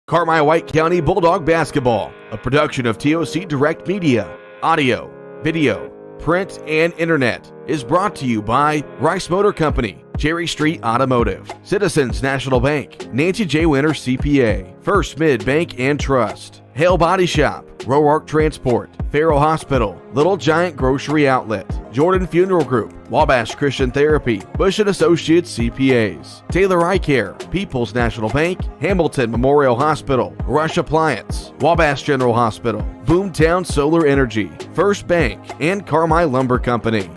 Carmi White County Bulldog Basketball, a production of TOC Direct Media, audio, video, print, and internet, is brought to you by Rice Motor Company, Cherry Street Automotive, Citizens National Bank, Nancy J. Winter CPA, First Mid Bank and Trust, Hale Body Shop, Roark Transport, Farrell Hospital, Little Giant Grocery Outlet, Jordan Funeral Group, Wabash Christian Therapy, Bush & Associates CPAs, Taylor Eye Care, People's National Bank, Hamilton Memorial Hospital, Rush Appliance, Wabash General Hospital, Boomtown Solar Energy, First Bank, and Carmi Lumber Company.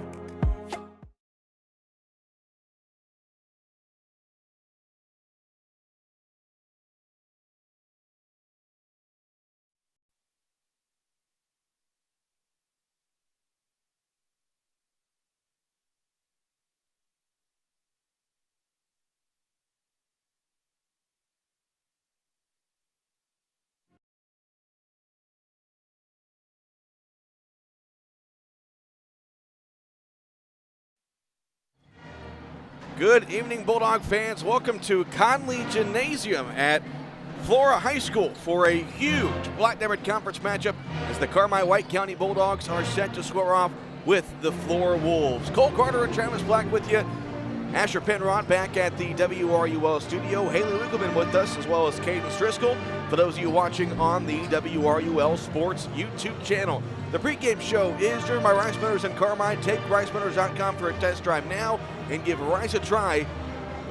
Good evening, Bulldog fans. Welcome to Conley Gymnasium at Flora High School for a huge Black Diamond Conference matchup as the Carmi White County Bulldogs are set to square off with the Flora Wolves. Cole Carter and Travis Black with you. Asher Penrod back at the WRUL studio. Haley Wiggleman with us, as well as Caden Driscoll. For those of you watching on the WRUL Sports YouTube channel. The pregame show is driven by Rice Motors and Carmi. Take RiceMotors.com for a test drive now and give Rice a try.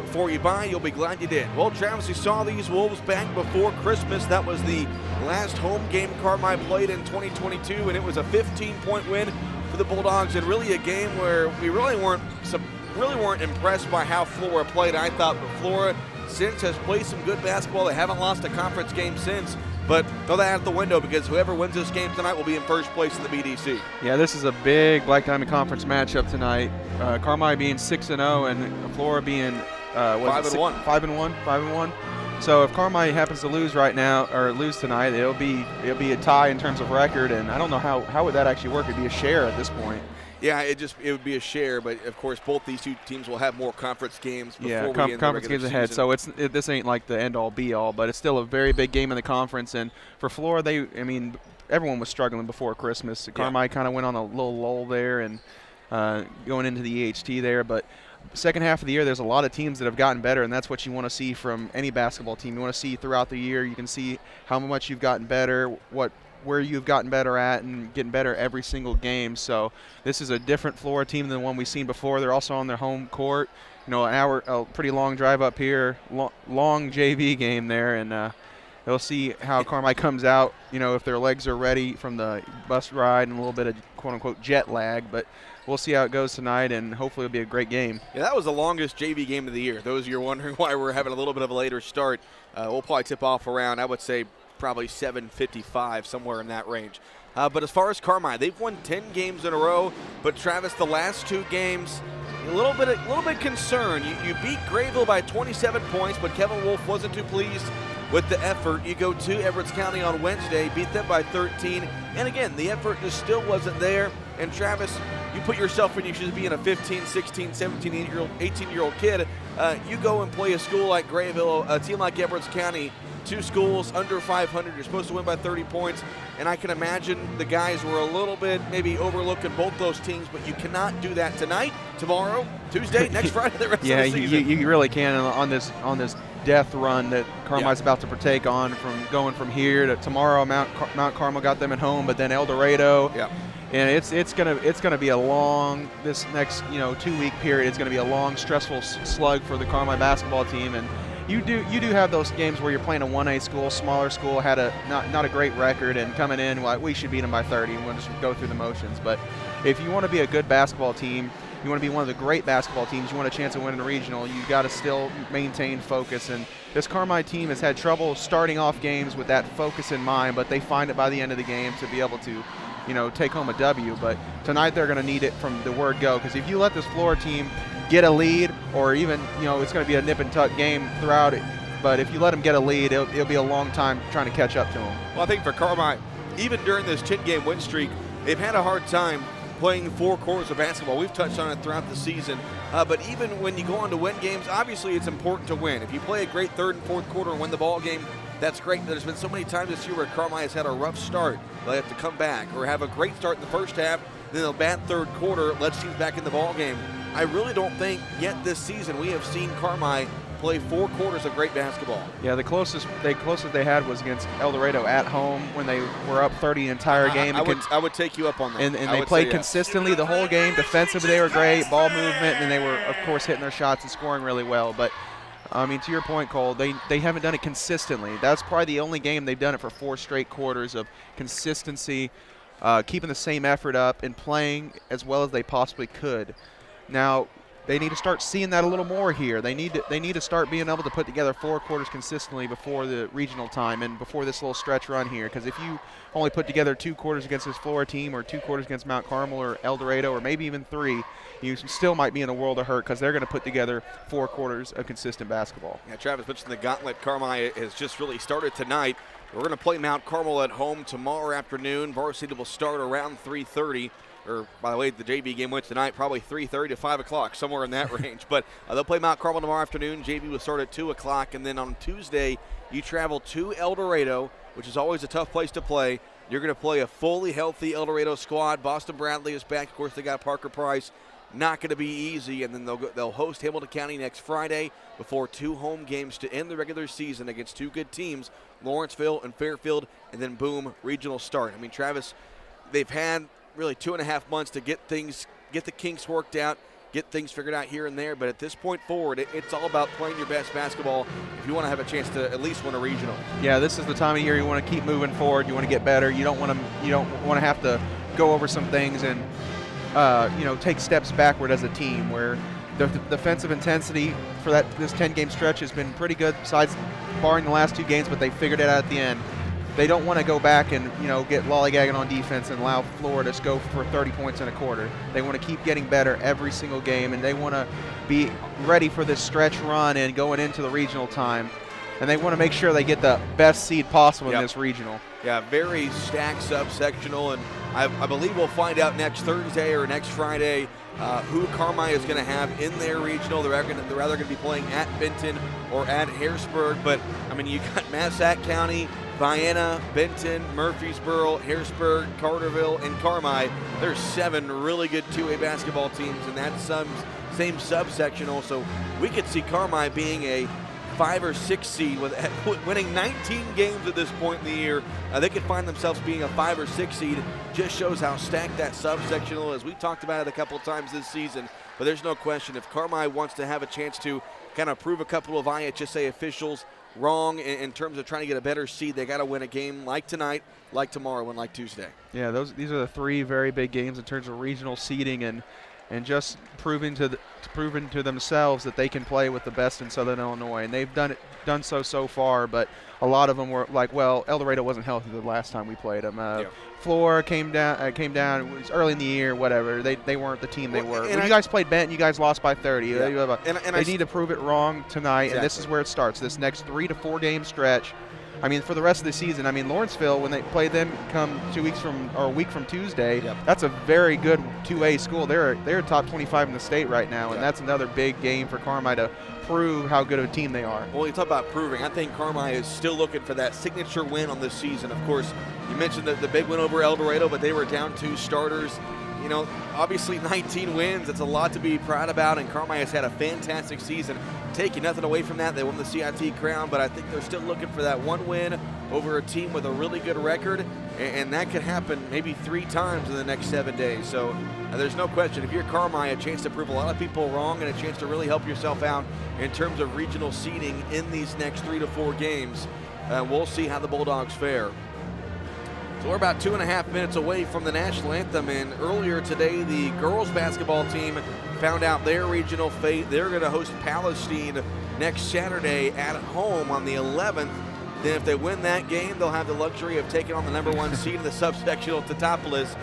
Before you buy, you'll be glad you did. Well, Travis, you saw these Wolves back before Christmas. That was the last home game Carmi played in 2022, and it was a 15-point win for the Bulldogs, and really a game where we really weren't impressed by how Flora played. I thought, but Flora since has played some good basketball. They haven't lost a conference game since. But throw that out the window because whoever wins this game tonight will be in first place in the BDC. Yeah, this is a big Black Diamond Conference matchup tonight. Carmi being 6-0 and Flora being 5-1. So if Carmi happens to lose right now or lose tonight, it'll be a tie in terms of record. And I don't know how would that actually work. It'd be a share at this point. Yeah, it would be a share, but of course both these two teams will have more conference games before we end the conference games season. ahead. So this ain't like the end all be all, but it's still a very big game in the conference. And for Flora, everyone was struggling before Christmas. Carmi kind of went on a little lull there and going into the EHT there, but second half of the year, there's a lot of teams that have gotten better, and that's what you want to see from any basketball team. You want to see throughout the year. You can see how much you've gotten better, where you've gotten better at, and getting better every single game. So this is a different Flora team than the one we've seen before. They're also on their home court. A pretty long drive up here, long JV game there, and they'll see how Carmi comes out, if their legs are ready from the bus ride and a little bit of quote-unquote jet lag. But we'll see how it goes tonight, and hopefully it'll be a great game. Yeah, that was the longest JV game of the year. Those of you wondering why we're having a little bit of a later start, we'll probably tip off around, I would say, probably 7:55, somewhere in that range. But as far as Carmi, they've won 10 games in a row. But Travis, the last two games, a little bit concerned. You beat Grayville by 27 points, but Kevin Wolf wasn't too pleased with the effort. You go to Edwards County on Wednesday, beat them by 13, and again, the effort just still wasn't there. And Travis, you put yourself in your shoes being a 15, 16, 17, 18-year-old kid. You go and play a school like Grayville, a team like Edwards County, two schools under 500. You're supposed to win by 30 points, and I can imagine the guys were a little bit maybe overlooking both those teams, but you cannot do that tonight, tomorrow, Tuesday, next Friday, the rest of the season. You really can on this death run that Carmi's about to partake on, from going from here to tomorrow. Mount Carmel got them at home, but then El Dorado. Yeah. And it's gonna be a long, this next 2-week period. It's gonna be a long, stressful slug for the Carmi basketball team. And you do have those games where you're playing a 1A school, smaller school, had not a great record, and coming in we should beat them by 30, and we'll just go through the motions. But if you want to be a good basketball team, you want to be one of the great basketball teams, you want a chance of winning a regional, you got to still maintain focus. And this Carmi team has had trouble starting off games with that focus in mind, but they find it by the end of the game to be able to take home a W. But tonight they're going to need it from the word go, because if you let this Flora team get a lead, or even it's going to be a nip and tuck game throughout it, but if you let them get a lead, it'll be a long time trying to catch up to them. Well, I think for Carmi, even during this 10-game win streak, they've had a hard time playing four quarters of basketball. We've touched on it throughout the season. But even when you go on to win games, obviously it's important to win. If you play a great third and fourth quarter and win the ball game, that's great. There's been so many times this year where Carmi has had a rough start. They have to come back or have a great start in the first half, then a bad third quarter, lets teams back in the ball game. I really don't think yet this season we have seen Carmi play 4 quarters of great basketball. Yeah, the closest they had was against El Dorado at home when they were up 30 the entire game. I would take you up on that. And they played consistently the whole game. Defensively, they were great. Ball movement, and they were, of course, hitting their shots and scoring really well. But, I mean, to your point, Cole, they haven't done it consistently. That's probably the only game they've done it for 4 straight quarters of consistency, keeping the same effort up and playing as well as they possibly could. Now, they need to start seeing that a little more here. They need to start being able to put together 4 quarters consistently before the regional time and before this little stretch run here. Because if you only put together 2 quarters against this Flora team or 2 quarters against Mount Carmel or El Dorado or maybe even 3, you still might be in a world of hurt because they're going to put together 4 quarters of consistent basketball. Yeah, Travis mentioned the gauntlet. Carmi has just really started tonight. We're going to play Mount Carmel at home tomorrow afternoon. Varsity will start around 3:30. Or, by the way, the JV game went tonight, probably 3:30 to 5 o'clock, somewhere in that range. But they'll play Mount Carmel tomorrow afternoon. JV will start at 2 o'clock. And then on Tuesday, you travel to El Dorado, which is always a tough place to play. You're going to play a fully healthy El Dorado squad. Boston Bradley is back. Of course, they got Parker Price. Not going to be easy. And then they'll host Hamilton County next Friday before 2 home games to end the regular season against 2 good teams, Lawrenceville and Fairfield, and then, boom, regional start. I mean, Travis, they've had really 2.5 months to get the kinks worked out, get things figured out here and there. But at this point forward, it's all about playing your best basketball if you want to have a chance to at least win a regional. Yeah, this is the time of year you want to keep moving forward. You want to get better. You don't want to have to go over some things and take steps backward as a team. Where the defensive intensity for this 10-game stretch has been pretty good, besides barring the last 2 games, but they figured it out at the end. They don't want to go back and get lollygagging on defense and allow Florida to go for 30 points in a quarter. They want to keep getting better every single game, and they want to be ready for this stretch run and going into the regional time. And they want to make sure they get the best seed possible in this regional. Yeah, very stacked subsectional, and I believe we'll find out next Thursday or next Friday who Carmi is going to have in their regional. They're either going to be playing at Benton or at Harrisburg. But, I mean, you got Massac County, Vienna, Benton, Murfreesboro, Harrisburg, Carterville, and Carmi. There's 7 really good 2A basketball teams in that same subsectional. So we could see Carmi being a 5 or 6 seed with winning 19 games at this point in the year. They could find themselves being a 5 or 6 seed. Just shows how stacked that subsectional is. We talked about it a couple of times this season, but there's no question if Carmi wants to have a chance to kind of prove a couple of IHSA officials wrong in terms of trying to get a better seed, they got to win a game like tonight, like tomorrow, and like Tuesday. Yeah, these are the 3 very big games in terms of regional seeding and just proving to themselves that they can play with the best in Southern Illinois, and they've done so far. But a lot of them were like, well, El Dorado wasn't healthy the last time we played them. Flora came down. It was early in the year. Whatever. They weren't the team they were. When you guys played Benton, you guys lost by 30. Yeah. They need to prove it wrong tonight, and this is where it starts. This next 3 to 4 game stretch. I mean, for the rest of the season, I mean, Lawrenceville, when they play them come a week from Tuesday, that's a very good 2A school. They're top 25 in the state right now, and that's another big game for Carmi to prove how good of a team they are. Well, you talk about proving. I think Carmi is still looking for that signature win on this season. Of course, you mentioned the big win over El Dorado, but they were down 2 starters. Obviously 19 wins. That's a lot to be proud about, and Carmi has had a fantastic season. Taking nothing away from that, they won the CIT crown, but I think they're still looking for that one win over a team with a really good record, and that could happen maybe 3 times in the next 7 days. So there's no question, if you're Carmi, a chance to prove a lot of people wrong and a chance to really help yourself out in terms of regional seeding in these next 3 to 4 games. We'll see how the Bulldogs fare. So we're about 2.5 minutes away from the national anthem, and earlier today the girls basketball team found out their regional fate. They're going to host Palestine next Saturday at home on the 11th. Then if they win that game, they'll have the luxury of taking on the number 1 seed in the subsectional Teutopolis.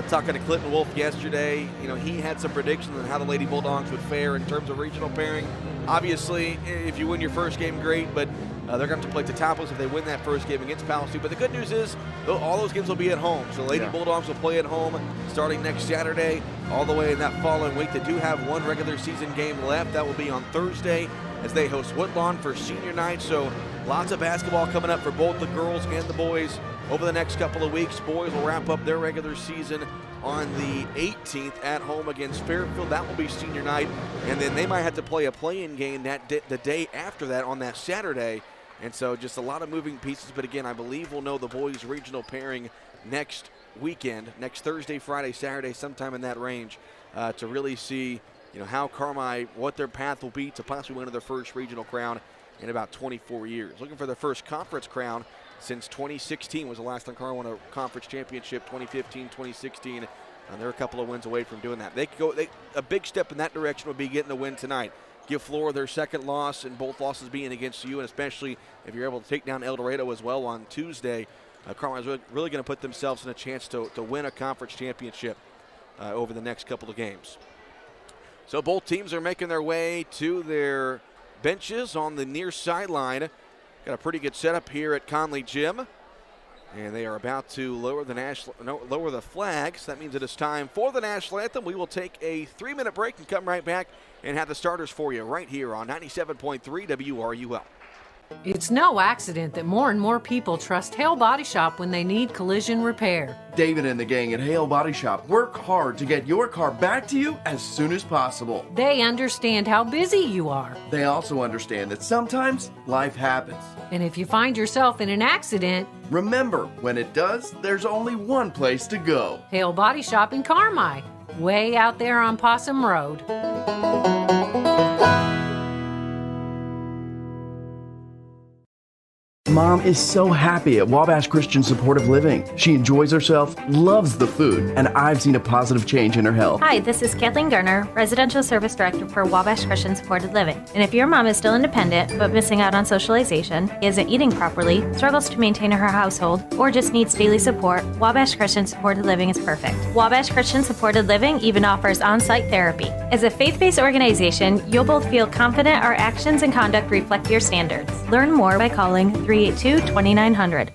Talking to Clinton Wolf yesterday, he had some predictions on how the Lady Bulldogs would fare in terms of regional pairing. Obviously, if you win your first game, great, but they're going to have to play Teutopolis if they win that first game against Palestine. But the good news is all those games will be at home. So Lady Bulldogs will play at home starting next Saturday all the way in that following week. They do have 1 regular season game left. That will be on Thursday as they host Woodlawn for senior night. So lots of basketball coming up for both the girls and the boys over the next couple of weeks. Boys will wrap up their regular season on the 18th at home against Fairfield. That will be senior night, and then they might have to play a play-in game the day after that on that Saturday. And so just a lot of moving pieces, but again, I believe we'll know the boys' regional pairing next weekend, next Thursday, Friday, Saturday, sometime in that range, to really see how Carmi, what their path will be to possibly win their first regional crown in about 24 years. Looking for their first conference crown since 2016 was the last time Carmi won a conference championship, 2015, 2016, and they're a couple of wins away from doing that. A big step in that direction would be getting the win tonight. Give Flora their second loss, and both losses being against you, and especially if you're able to take down El Dorado as well on Tuesday, Carmi is really going to put themselves in a chance to win a conference championship over the next couple of games. So both teams are making their way to their benches on the near sideline. Got a pretty good setup here at Conley Gym. And they are about to lower the flags. That means it is time for the national anthem. We will take a 3-minute break and come right back and have the starters for you right here on 97.3 WRUL. It's no accident that more and more people trust Hale Body Shop when they need collision repair. David and the gang at Hale Body Shop work hard to get your car back to you as soon as possible. They understand how busy you are. They also understand that sometimes life happens. And if you find yourself in an accident, remember, when it does, there's only one place to go. Hale Body Shop in Carmi, way out there on Possum Road. Mom is so happy at Wabash Christian Supportive Living. She enjoys herself, loves the food, and I've seen a positive change in her health. Hi, this is Kathleen Garner, Residential Service Director for Wabash Christian Supported Living. And if your mom is still independent but missing out on socialization, isn't eating properly, struggles to maintain her household, or just needs daily support, Wabash Christian Supported Living is perfect. Wabash Christian Supported Living even offers on-site therapy. As a faith-based organization, you'll both feel confident our actions and conduct reflect your standards. Learn more by calling 382-2900.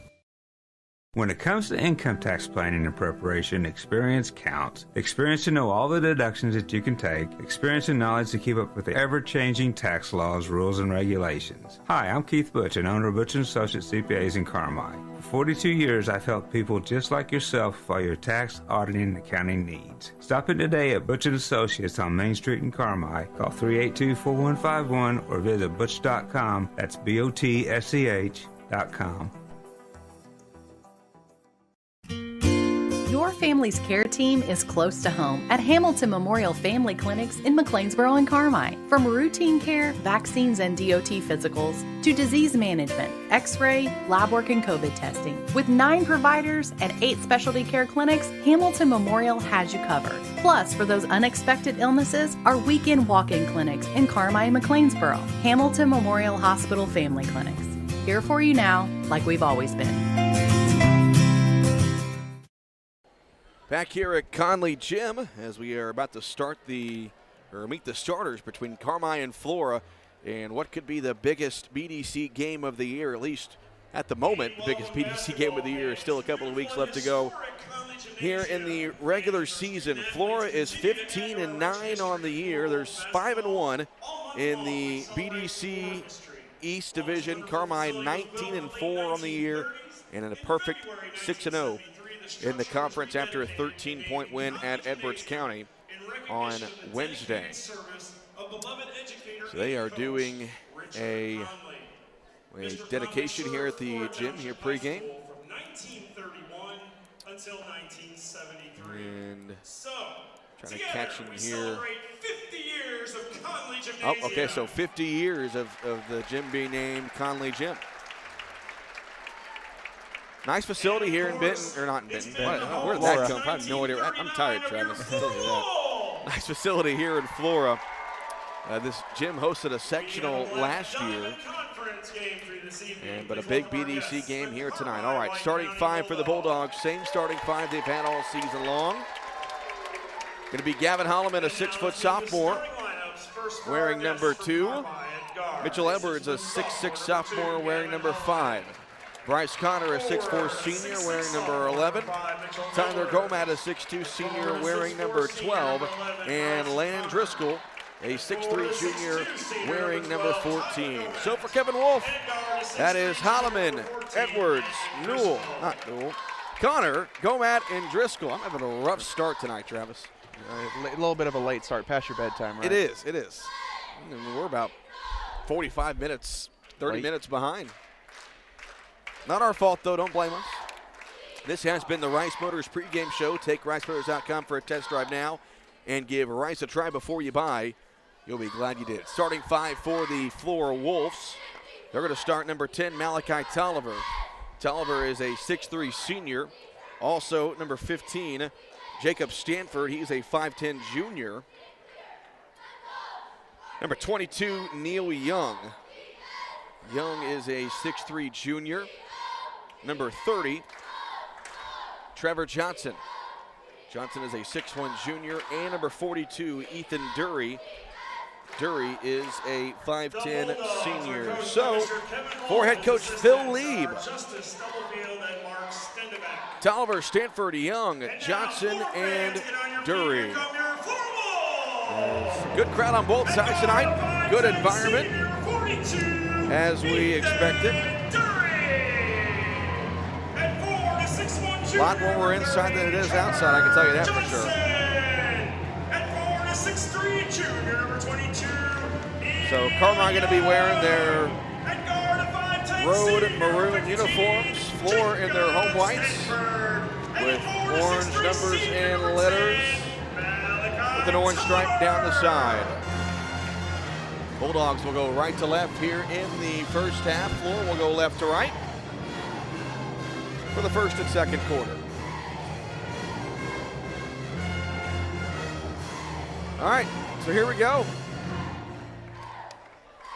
When it comes to income tax planning and preparation, experience counts. Experience to know all the deductions that you can take. Experience and knowledge to keep up with the ever-changing tax laws, rules, and regulations. Hi, I'm Keith Butch, and owner of Butch & Associates CPAs in Carmi. For 42 years, I've helped people just like yourself for your tax, auditing, and accounting needs. Stop in today at Butch & Associates on Main Street in Carmi. Call 382-4151 or visit butch.com. That's BOTSCH.com. Your family's care team is close to home at Hamilton Memorial Family Clinics in McLeansboro and Carmi. From routine care, vaccines and DOT physicals, to disease management, x-ray, lab work, and COVID testing. With 9 providers and 8 specialty care clinics, Hamilton Memorial has you covered. Plus, for those unexpected illnesses, our weekend walk-in clinics in Carmi and McLeansboro. Hamilton Memorial Hospital Family Clinics. Here for you now, like we've always been. Back here at Conley Gym as we are about to meet the starters between Carmi and Flora, and what could be the biggest BDC game of the year, at least at the moment. The biggest BDC game of the year. Still a couple of weeks left to go here in the regular season. Flora is 15-9 on the year. There's 5-1 in the BDC East Division. Carmi 19-4 on the year, and in a perfect 6-0 in the conference after a 13-point win at Edwards County on Wednesday. So they are doing a dedication here at the gym here pregame. And trying to catch him here. Oh, okay, so 50 years of the gym being named Conley Gym. Nice facility here in Benton, or not in Benton. Where did that come from? I have no idea. I'm tired, Travis. Nice facility here in Flora. This gym hosted a sectional last year, but a big BDC game here tonight. All right, starting 5 for the Bulldogs. Same starting 5 they've had all season long. Going to be Gavin Holloman, a 6-foot sophomore, wearing number 2. Mitchell Edwards, a 6'6 sophomore, wearing number 5. Bryce Connor, a 6'4 senior, wearing number 11. Tyler Gomat, a 6'2 senior, wearing number 12. And Landon Driscoll, a 6'3 junior wearing number 14. So for Kevin Wolf, that is Holloman, Edwards, Connor, Gomat, and Driscoll. I'm having a rough start tonight, Travis. A little bit of a late start, past your bedtime, right? It is. I mean, we're about 45 minutes, 30 minutes behind. Not our fault, though. Don't blame us. This has been the Rice Motors pregame show. Take RiceMotors.com for a test drive now and give Rice a try before you buy. You'll be glad you did. Starting 5 for the Flora Wolves. They're going to start number 10, Malachi Tolliver. Tolliver is a 6'3 senior. Also, number 15, Jacob Stanford. He's a 5'10 junior. Number 22, Neil Young. Young is a 6'3 junior. Number 30, Trevor Johnson. Johnson is a 6'1 junior. And number 42, Ethan Dury. Dury is a 5'10 senior. So, for head coach Phil Lieb, Tolliver, Stanford, Young, Johnson, and Dury. Good crowd on both sides tonight. Good environment, as we expected. A lot more inside than it is outside, I can tell you that for sure. So Carmine going to be wearing their road maroon uniforms, Flora in their home whites with orange numbers and letters with an orange stripe down the side. Bulldogs will go right to left here in the first half. Flora will go left to right for the first and second quarter. All right, so here we go.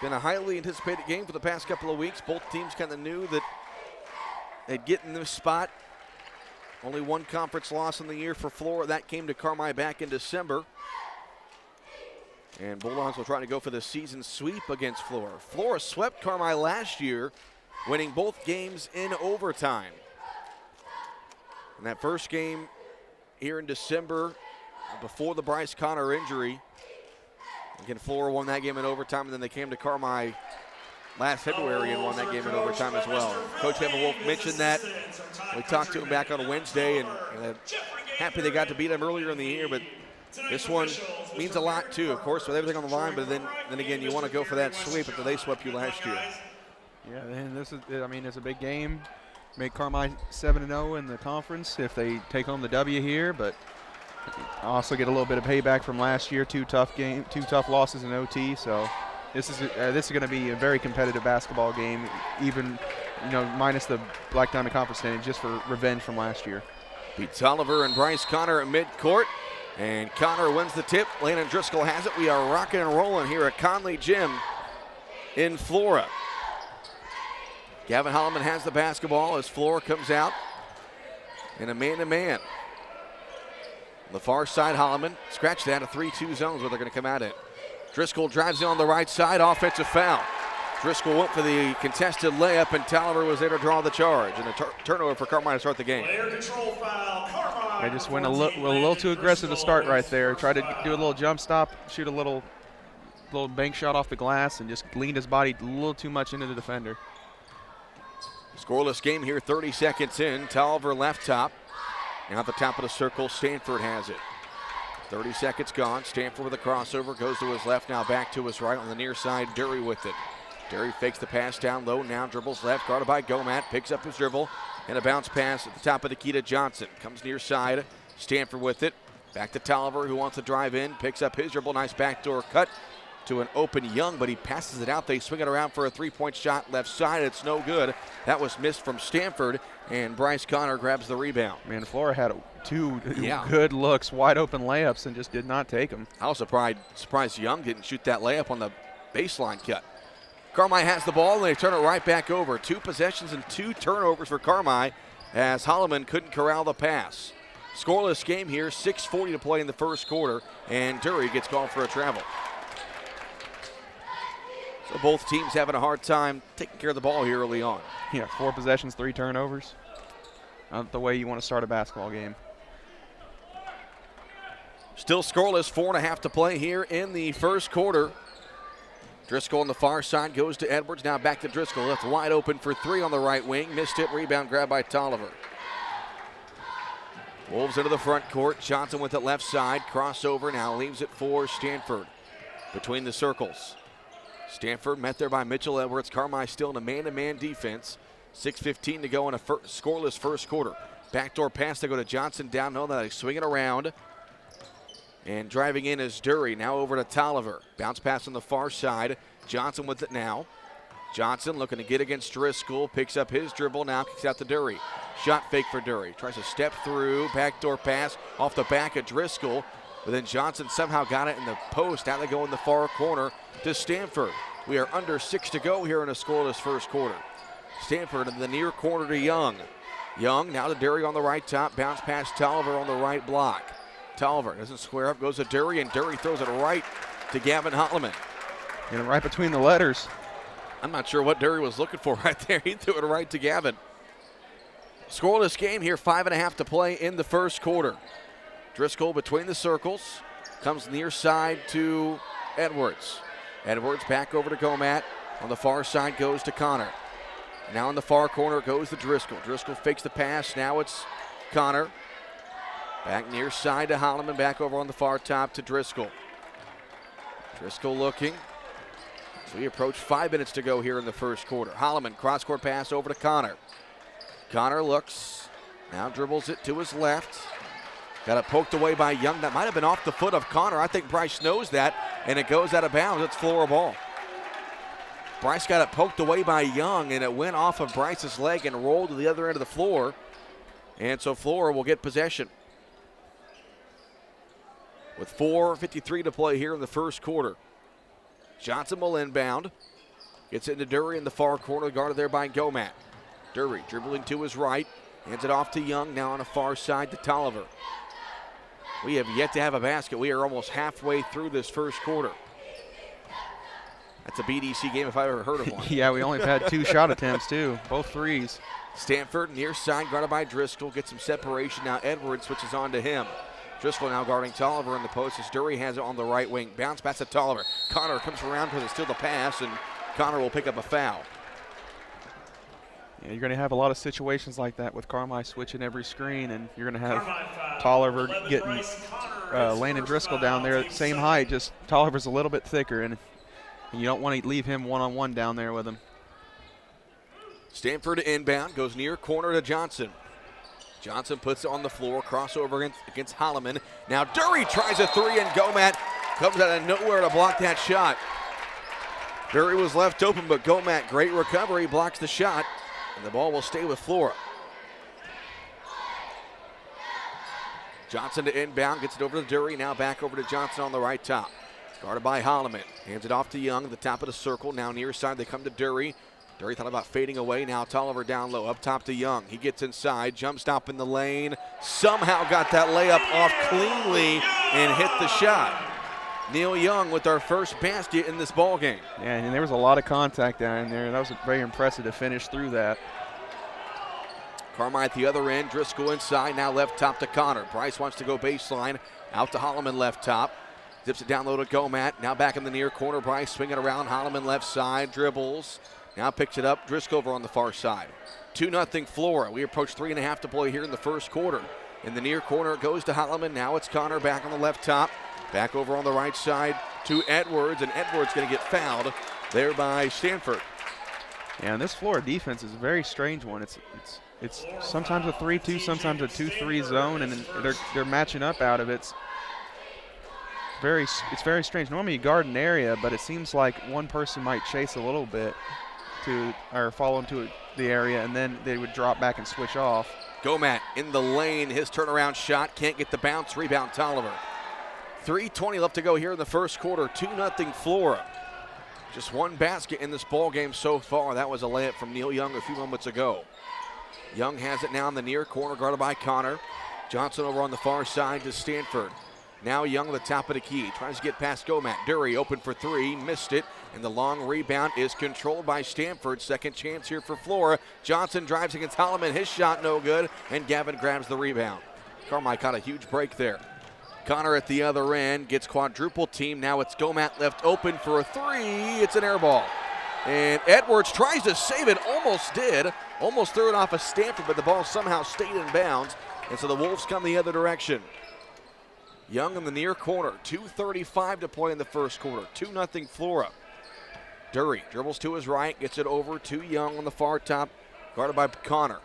Been a highly anticipated game for the past couple of weeks. Both teams kind of knew that they'd get in this spot. Only one conference loss in the year for Flora. That came to Carmi back in December. And Bulldogs will try to go for the season sweep against Flora. Flora swept Carmi last year, winning both games in overtime. In that first game here in December, before the Bryce Connor injury, again, Flora won that game in overtime, and then they came to Carmi last February and won that game in overtime as well. Coach Kevin Wolf mentioned that. We talked to him back on Wednesday, and happy they got to beat him earlier in the year, but this one means a lot too, of course, with everything on the line, but then again, you want to go for that sweep after they swept you last year. Yeah, and this is, I mean, it's a big game. Make Carmi 7-0 in the conference if they take home the W here, but also get a little bit of payback from last year. Two tough losses in OT. So this is going to be a very competitive basketball game, even minus the Black Diamond Conference standing, just for revenge from last year. Beat Tolliver and Bryce Connor at midcourt, and Connor wins the tip. Landon Driscoll has it. We are rocking and rolling here at Conley Gym in Flora. Gavin Holloman has the basketball as Flora comes out in a man-to-man. On the far side, Holloman scratched that, a 3-2 zones where they're going to come out in. Driscoll drives in on the right side, offensive foul. Driscoll went for the contested layup, and Tolliver was there to draw the charge. And a turnover for Carmine to start the game. Player control foul, Carmine. They just went a little too aggressive to start right there. Tried to do a little jump stop, shoot a little bank shot off the glass, and just leaned his body a little too much into the defender. Scoreless game here, 30 seconds in. Tolliver left top. Now at the top of the circle, Stanford has it. 30 seconds gone. Stanford with a crossover, goes to his left, now back to his right on the near side. Dury with it. Dury fakes the pass down low, now dribbles left, guarded by Gomat, picks up his dribble, and a bounce pass at the top of the key to Johnson. Comes near side, Stanford with it. Back to Tolliver, who wants to drive in, picks up his dribble, nice backdoor cut to an open Young, but he passes it out. They swing it around for a three-point shot left side. It's no good. That was missed from Stanford, and Bryce Connor grabs the rebound. Man, Flora had two good looks, wide open layups, and just did not take them. I was surprised Young didn't shoot that layup on the baseline cut. Carmi has the ball, and they turn it right back over. 2 possessions and 2 turnovers for Carmi as Holloman couldn't corral the pass. Scoreless game here, 6:40 to play in the first quarter, and Dury gets called for a travel. So both teams having a hard time taking care of the ball here early on. Yeah, 4 possessions, 3 turnovers. Not the way you want to start a basketball game. Still scoreless, 4.5 to play here in the first quarter. Driscoll on the far side goes to Edwards. Now back to Driscoll, left wide open for three on the right wing. Missed it, rebound grabbed by Tolliver. Wolves into the front court. Johnson with it left side. Crossover now leaves it for Stanford. Between the circles. Stanford met there by Mitchell Edwards. Carmi still in a man-to-man defense. 6:15 to go in a scoreless first quarter. Backdoor pass to go to Johnson down. No, they swing it around. And driving in is Dury. Now over to Tolliver. Bounce pass on the far side. Johnson with it now. Johnson looking to get against Driscoll. Picks up his dribble now. Kicks out to Dury. Shot fake for Dury. Tries to step through. Backdoor pass off the back of Driscoll. But then Johnson somehow got it in the post. Now they go in the far corner to Stanford. We are under 6 to go here in a scoreless first quarter. Stanford in the near corner to Young. Young now to Dury on the right top. Bounce past Tolliver on the right block. Tolliver doesn't square up. Goes to Dury, and Dury throws it right to Gavin Holloman. And right between the letters. I'm not sure what Dury was looking for right there. He threw it right to Gavin. Scoreless game here, 5.5 to play in the first quarter. Driscoll between the circles. Comes near side to Edwards. Edwards back over to Gomat. On the far side goes to Connor. Now in the far corner goes to Driscoll. Driscoll fakes the pass. Now it's Connor. Back near side to Holloman. Back over on the far top to Driscoll. Driscoll looking. So we approach 5 minutes to go here in the first quarter. Holloman, cross-court pass over to Connor. Connor looks, now dribbles it to his left. Got it poked away by Young. That might have been off the foot of Connor. I think Bryce knows that, and it goes out of bounds. It's Flora ball. Bryce got it poked away by Young, and it went off of Bryce's leg and rolled to the other end of the floor. And so Flora will get possession. With 4:53 to play here in the first quarter. Johnson will inbound. Gets it into Dury in the far corner, guarded there by Gomat. Dury dribbling to his right. Hands it off to Young, now on the far side to Tolliver. We have yet to have a basket. We are almost halfway through this first quarter. That's a BDC game if I ever heard of one. Yeah, we only had 2 shot attempts, too. Both threes. Stanford near side, guarded by Driscoll. Gets some separation. Now Edwards switches on to him. Driscoll now guarding Tolliver in the post as Dury has it on the right wing. Bounce pass to Tolliver. Connor comes around to steal the pass, and Connor will pick up a foul. Yeah, you're going to have a lot of situations like that with Carmi switching every screen, and you're going to have Tolliver getting Landon Driscoll down there at the same height. Just Tolliver's a little bit thicker, and you don't want to leave him one-on-one down there with him. Stanford inbound, goes near corner to Johnson. Johnson puts it on the floor, crossover against Holloman. Now Dury tries a three, and Gomat comes out of nowhere to block that shot. Dury was left open, but Gomat, great recovery, blocks the shot, and the ball will stay with Flora. Johnson to inbound, gets it over to Dury, now back over to Johnson on the right top. Guarded by Holloman, hands it off to Young, the top of the circle, now near side, they come to Dury. Dury thought about fading away. Now Tolliver down low, up top to Young. He gets inside, jump stop in the lane. Somehow got that layup off cleanly and hit the shot. Neil Young with our first basket in this ball game. Yeah, and there was a lot of contact down there. That was very impressive to finish through that. Carmi at the other end, Driscoll inside, now left top to Connor. Bryce wants to go baseline, out to Holloman left top. Zips it down low to Gomat, now back in the near corner. Bryce swinging around, Holloman left side, dribbles. Now picks it up, Driscoll over on the far side. 2-0 Flora. We approach 3.5 to play here in the first quarter. In the near corner, it goes to Holloman. Now it's Connor back on the left top. Back over on the right side to Edwards, and Edwards going to get fouled there by Stanford. Yeah, and this Flora defense is a very strange one. It's sometimes a 3-2, sometimes a 2-3 zone, and they're matching up out of it. It's very strange. Normally you guard an area, but it seems like one person might chase a little bit or fall into the area, and then they would drop back and switch off. Gomat in the lane, his turnaround shot, can't get the bounce, rebound Tolliver. 3:20 left to go here in the first quarter, 2-0 Flora. Just one basket in this ball game so far. That was a layup from Neil Young a few moments ago. Young has it now in the near corner, guarded by Connor. Johnson over on the far side to Stanford. Now Young at the top of the key, tries to get past Gomat. Dury open for three, missed it, and the long rebound is controlled by Stanford. Second chance here for Flora. Johnson drives against Holloman, his shot no good, and Gavin grabs the rebound. Carmi caught a huge break there. Connor at the other end gets quadruple team. Now it's Gomat left open for a three. It's an air ball. And Edwards tries to save it, almost did. Almost threw it off of Stanford, but the ball somehow stayed in bounds. And so the Wolves come the other direction. Young in the near corner, 2:35 to play in the first quarter. 2-0 Flora. Dury dribbles to his right, gets it over to Young on the far top, guarded by Connor.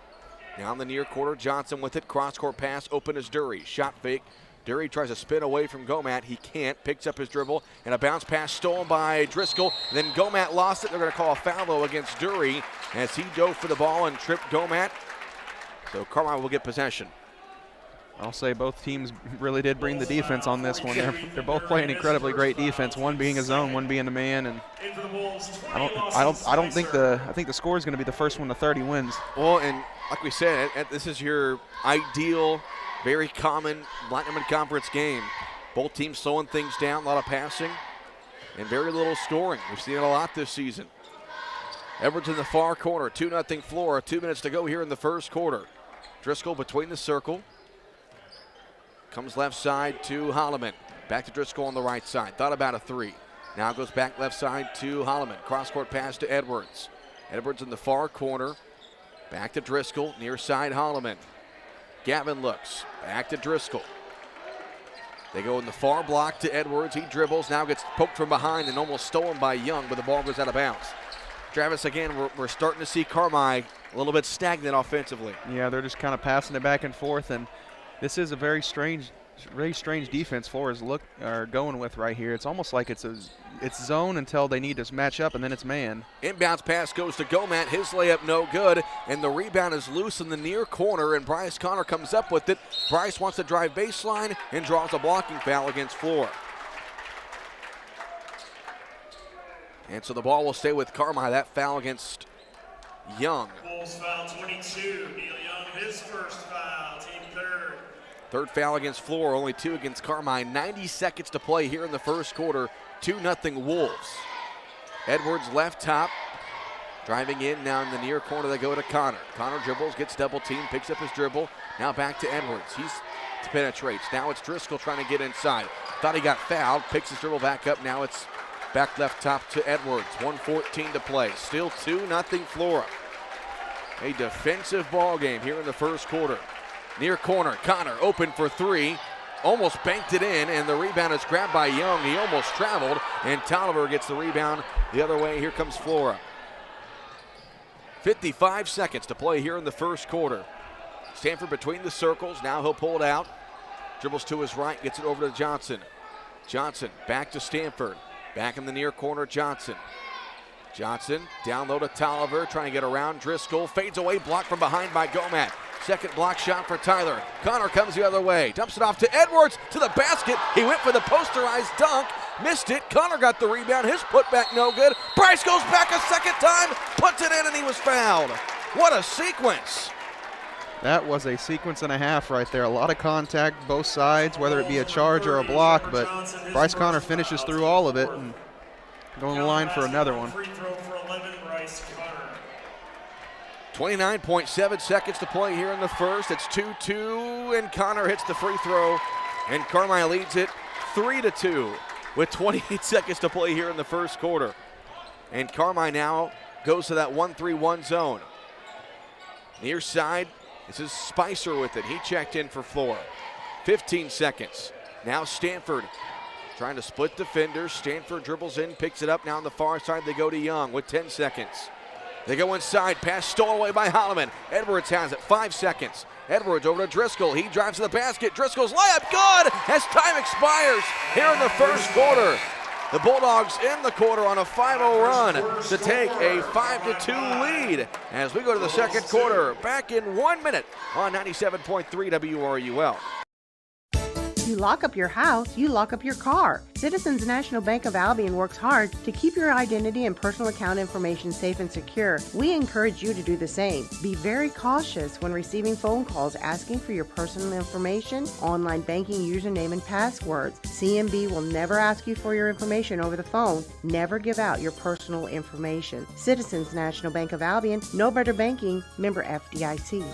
Now in the near quarter, Johnson with it, cross-court pass, open is Dury. Shot fake. Dury tries to spin away from Gomat. He can't. Picks up his dribble, and a bounce pass stolen by Driscoll. Then Gomat lost it. They're going to call a foul, though, against Dury as he dove for the ball and tripped Gomat. So Carmine will get possession. I'll say both teams really did bring the defense on this one. They're both playing incredibly great defense. One being a zone, one being a man, and I think the score is going to be the first one to 30 wins. Well, and like we said, this is your ideal, very common Black Diamond Conference game. Both teams slowing things down, a lot of passing, and very little scoring. We've seen it a lot this season. Edwards in the far corner, 2-0 Flora. 2 minutes to go here in the first quarter. Driscoll between the circle. Comes left side to Holloman. Back to Driscoll on the right side. Thought about a three. Now goes back left side to Holloman. Cross-court pass to Edwards. Edwards in the far corner. Back to Driscoll. Near side Holloman. Gavin looks. Back to Driscoll. They go in the far block to Edwards. He dribbles. Now gets poked from behind and almost stolen by Young, but the ball goes out of bounds. Travis, again, we're starting to see Carmi a little bit stagnant offensively. Yeah, they're just kind of passing it back and forth, and this is a very strange defense Flora's going with right here. It's almost like it's zone until they need to match up, and then it's man. Inbounds pass goes to Gomat. His layup no good, and the rebound is loose in the near corner, and Bryce Connor comes up with it. Bryce wants to drive baseline and draws a blocking foul against Flora. And so the ball will stay with Carmi. That foul against Young. Bulls foul 22. Neil Young, his first foul, team third. Third foul against Flora, only 2 against Carmine. 90 seconds to play here in the first quarter. 2-0 Wolves. Edwards left top. Driving in now in the near corner, they go to Connor. Connor dribbles, gets double teamed, picks up his dribble. Now back to Edwards. He penetrates. Now it's Driscoll trying to get inside. Thought he got fouled, picks his dribble back up. Now it's back left top to Edwards. 1:14 to play. Still 2-0 Flora. A defensive ball game here in the first quarter. Near corner, Connor open for three. Almost banked it in, and the rebound is grabbed by Young. He almost traveled, and Tolliver gets the rebound the other way. Here comes Flora. 55 seconds to play here in the first quarter. Stanford between the circles. Now he'll pull it out. Dribbles to his right, gets it over to Johnson. Johnson back to Stanford. Back in the near corner, Johnson. Johnson down low to Tolliver, trying to get around Driscoll. Fades away, blocked from behind by Gomat. Second block shot for Tyler. Connor comes the other way. Dumps it off to Edwards, to the basket. He went for the posterized dunk. Missed it. Connor got the rebound. His putback no good. Bryce goes back a second time. Puts it in, and he was fouled. What a sequence. That was a sequence and a half right there. A lot of contact, both sides, whether it be a charge or a block, but Bryce Connor finishes through all of it and going to the line for another one. 29.7 seconds to play here in the first. It's 2-2, and Connor hits the free throw, and Carmine leads it 3-2 with 28 seconds to play here in the first quarter. And Carmine now goes to that 1-3-1 zone. Near side, this is Spicer with it. He checked in for Flora. 15 seconds. Now Stanford trying to split defenders. Stanford dribbles in, picks it up. Now on the far side, they go to Young with 10 seconds. They go inside, pass stolen away by Holloman. Edwards has it, 5 seconds. Edwards over to Driscoll, he drives to the basket. Driscoll's layup, good, as time expires here in the first quarter. The Bulldogs in the quarter on a 5-0 run to take a 5-2 lead as we go to the second quarter. Back in 1 minute on 97.3 WRUL. You lock up your house, you lock up your car. Citizens National Bank of Albion works hard to keep your identity and personal account information safe and secure. We encourage you to do the same. Be very cautious when receiving phone calls asking for your personal information, online banking username and passwords. CNB will never ask you for your information over the phone. Never give out your personal information. Citizens National Bank of Albion, no better banking, member FDIC.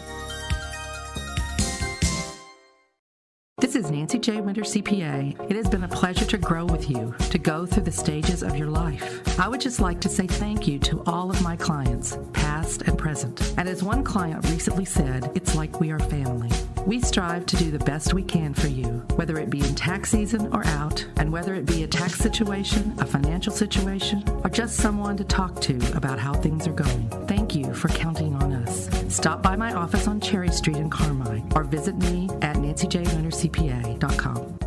This is Nancy J. Winter, CPA. It has been a pleasure to grow with you, to go through the stages of your life. I would just like to say thank you to all of my clients, past and present. And as one client recently said, it's like we are family. We strive to do the best we can for you, whether it be in tax season or out, and whether it be a tax situation, a financial situation, or just someone to talk to about how things are going. Thank you for counting on us. Stop by my office on Cherry Street in Carmine, or visit me at nancyjwintercpa.com.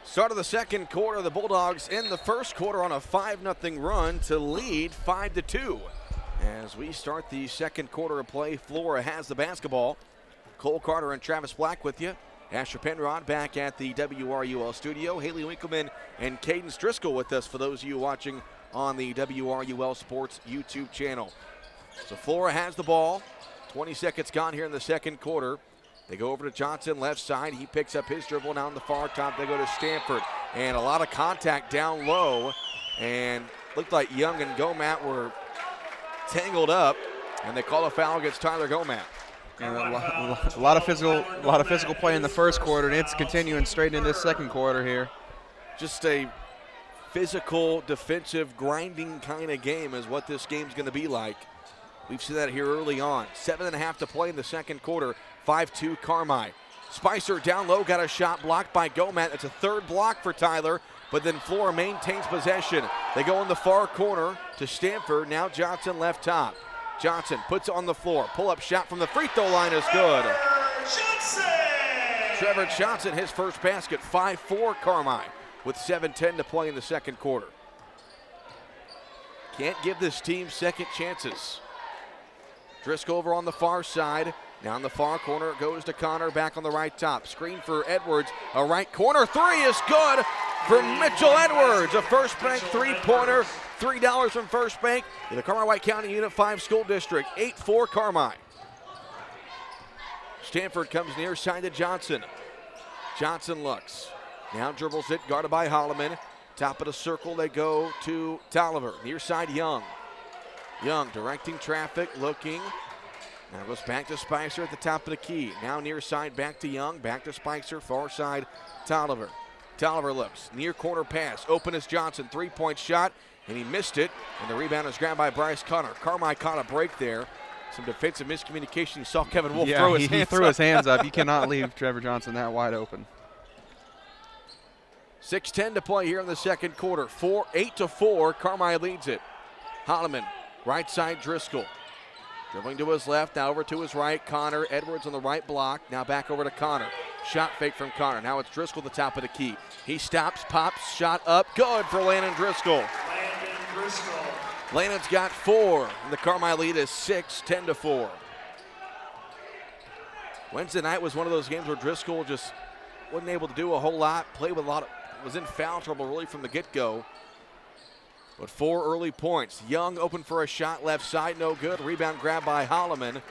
Start of the second quarter, the Bulldogs in the first quarter on a 5-0 run to lead 5-2. As we start the second quarter of play, Flora has the basketball. Cole Carter and Travis Black with you. Asher Penrod back at the WRUL studio. Haley Winkleman and Cadence Driscoll with us for those of you watching on the WRUL Sports YouTube channel. So Flora has the ball. 20 seconds gone here in the second quarter. They go over to Johnson, left side. He picks up his dribble down the far top. They go to Stanford. And a lot of contact down low. And looked like Young and Gomat were tangled up. And they call a foul against Tyler Gomat. And a lot of physical play in the first quarter, and it's continuing straight into this second quarter here. Just a physical, defensive, grinding kind of game is what this game's going to be like. We've seen that here early on. 7.5 to play in the second quarter. 5-2 Carmi. Spicer down low, got a shot blocked by Gomat. It's a third block for Tyler, but then Flora maintains possession. They go in the far corner to Stanford. Now Johnson left top. Johnson puts it on the floor. Pull-up shot from the free throw line is good. Trevor Johnson, his first basket. 5-4 Carmi with 7:10 to play in the second quarter. Can't give this team second chances. Driscoll over on the far side. Down the far corner, it goes to Connor, back on the right top. Screen for Edwards, a right corner three is good for Mitchell Edwards. A First Bank three-pointer, $3 from First Bank in the Carmi-White County Unit 5 School District. 8-4 Carmi. Stanford comes near side to Johnson. Johnson looks. Now dribbles it, guarded by Holloman. Top of the circle, they go to Tolliver. Near side, Young. Young directing traffic, looking. Now goes back to Spicer at the top of the key. Now near side, back to Young, back to Spicer, far side, Tolliver. Tolliver looks, near corner pass, open is Johnson, three-point shot, and he missed it, and the rebound is grabbed by Bryce Connor. Carmi caught a break there. Some defensive miscommunication. You saw Kevin Wolf throw his hands up. He threw his hands up. You cannot leave Trevor Johnson that wide open. 6:10 to play here in the second quarter. 8-4, Carmi leads it. Holloman, right side Driscoll. Dribbling to his left, now over to his right. Connor, Edwards on the right block. Now back over to Connor. Shot fake from Connor. Now it's Driscoll at the top of the key. He stops, pops, shot up. Good for Landon Driscoll. Landon's got 4. And the Carmi lead is 6, 10-4. Wednesday night was one of those games where Driscoll just wasn't able to do a whole lot. Played with a lot of, was in foul trouble really from the get-go. But 4 early points. Young open for a shot left side, no good. Rebound grabbed by Holloman.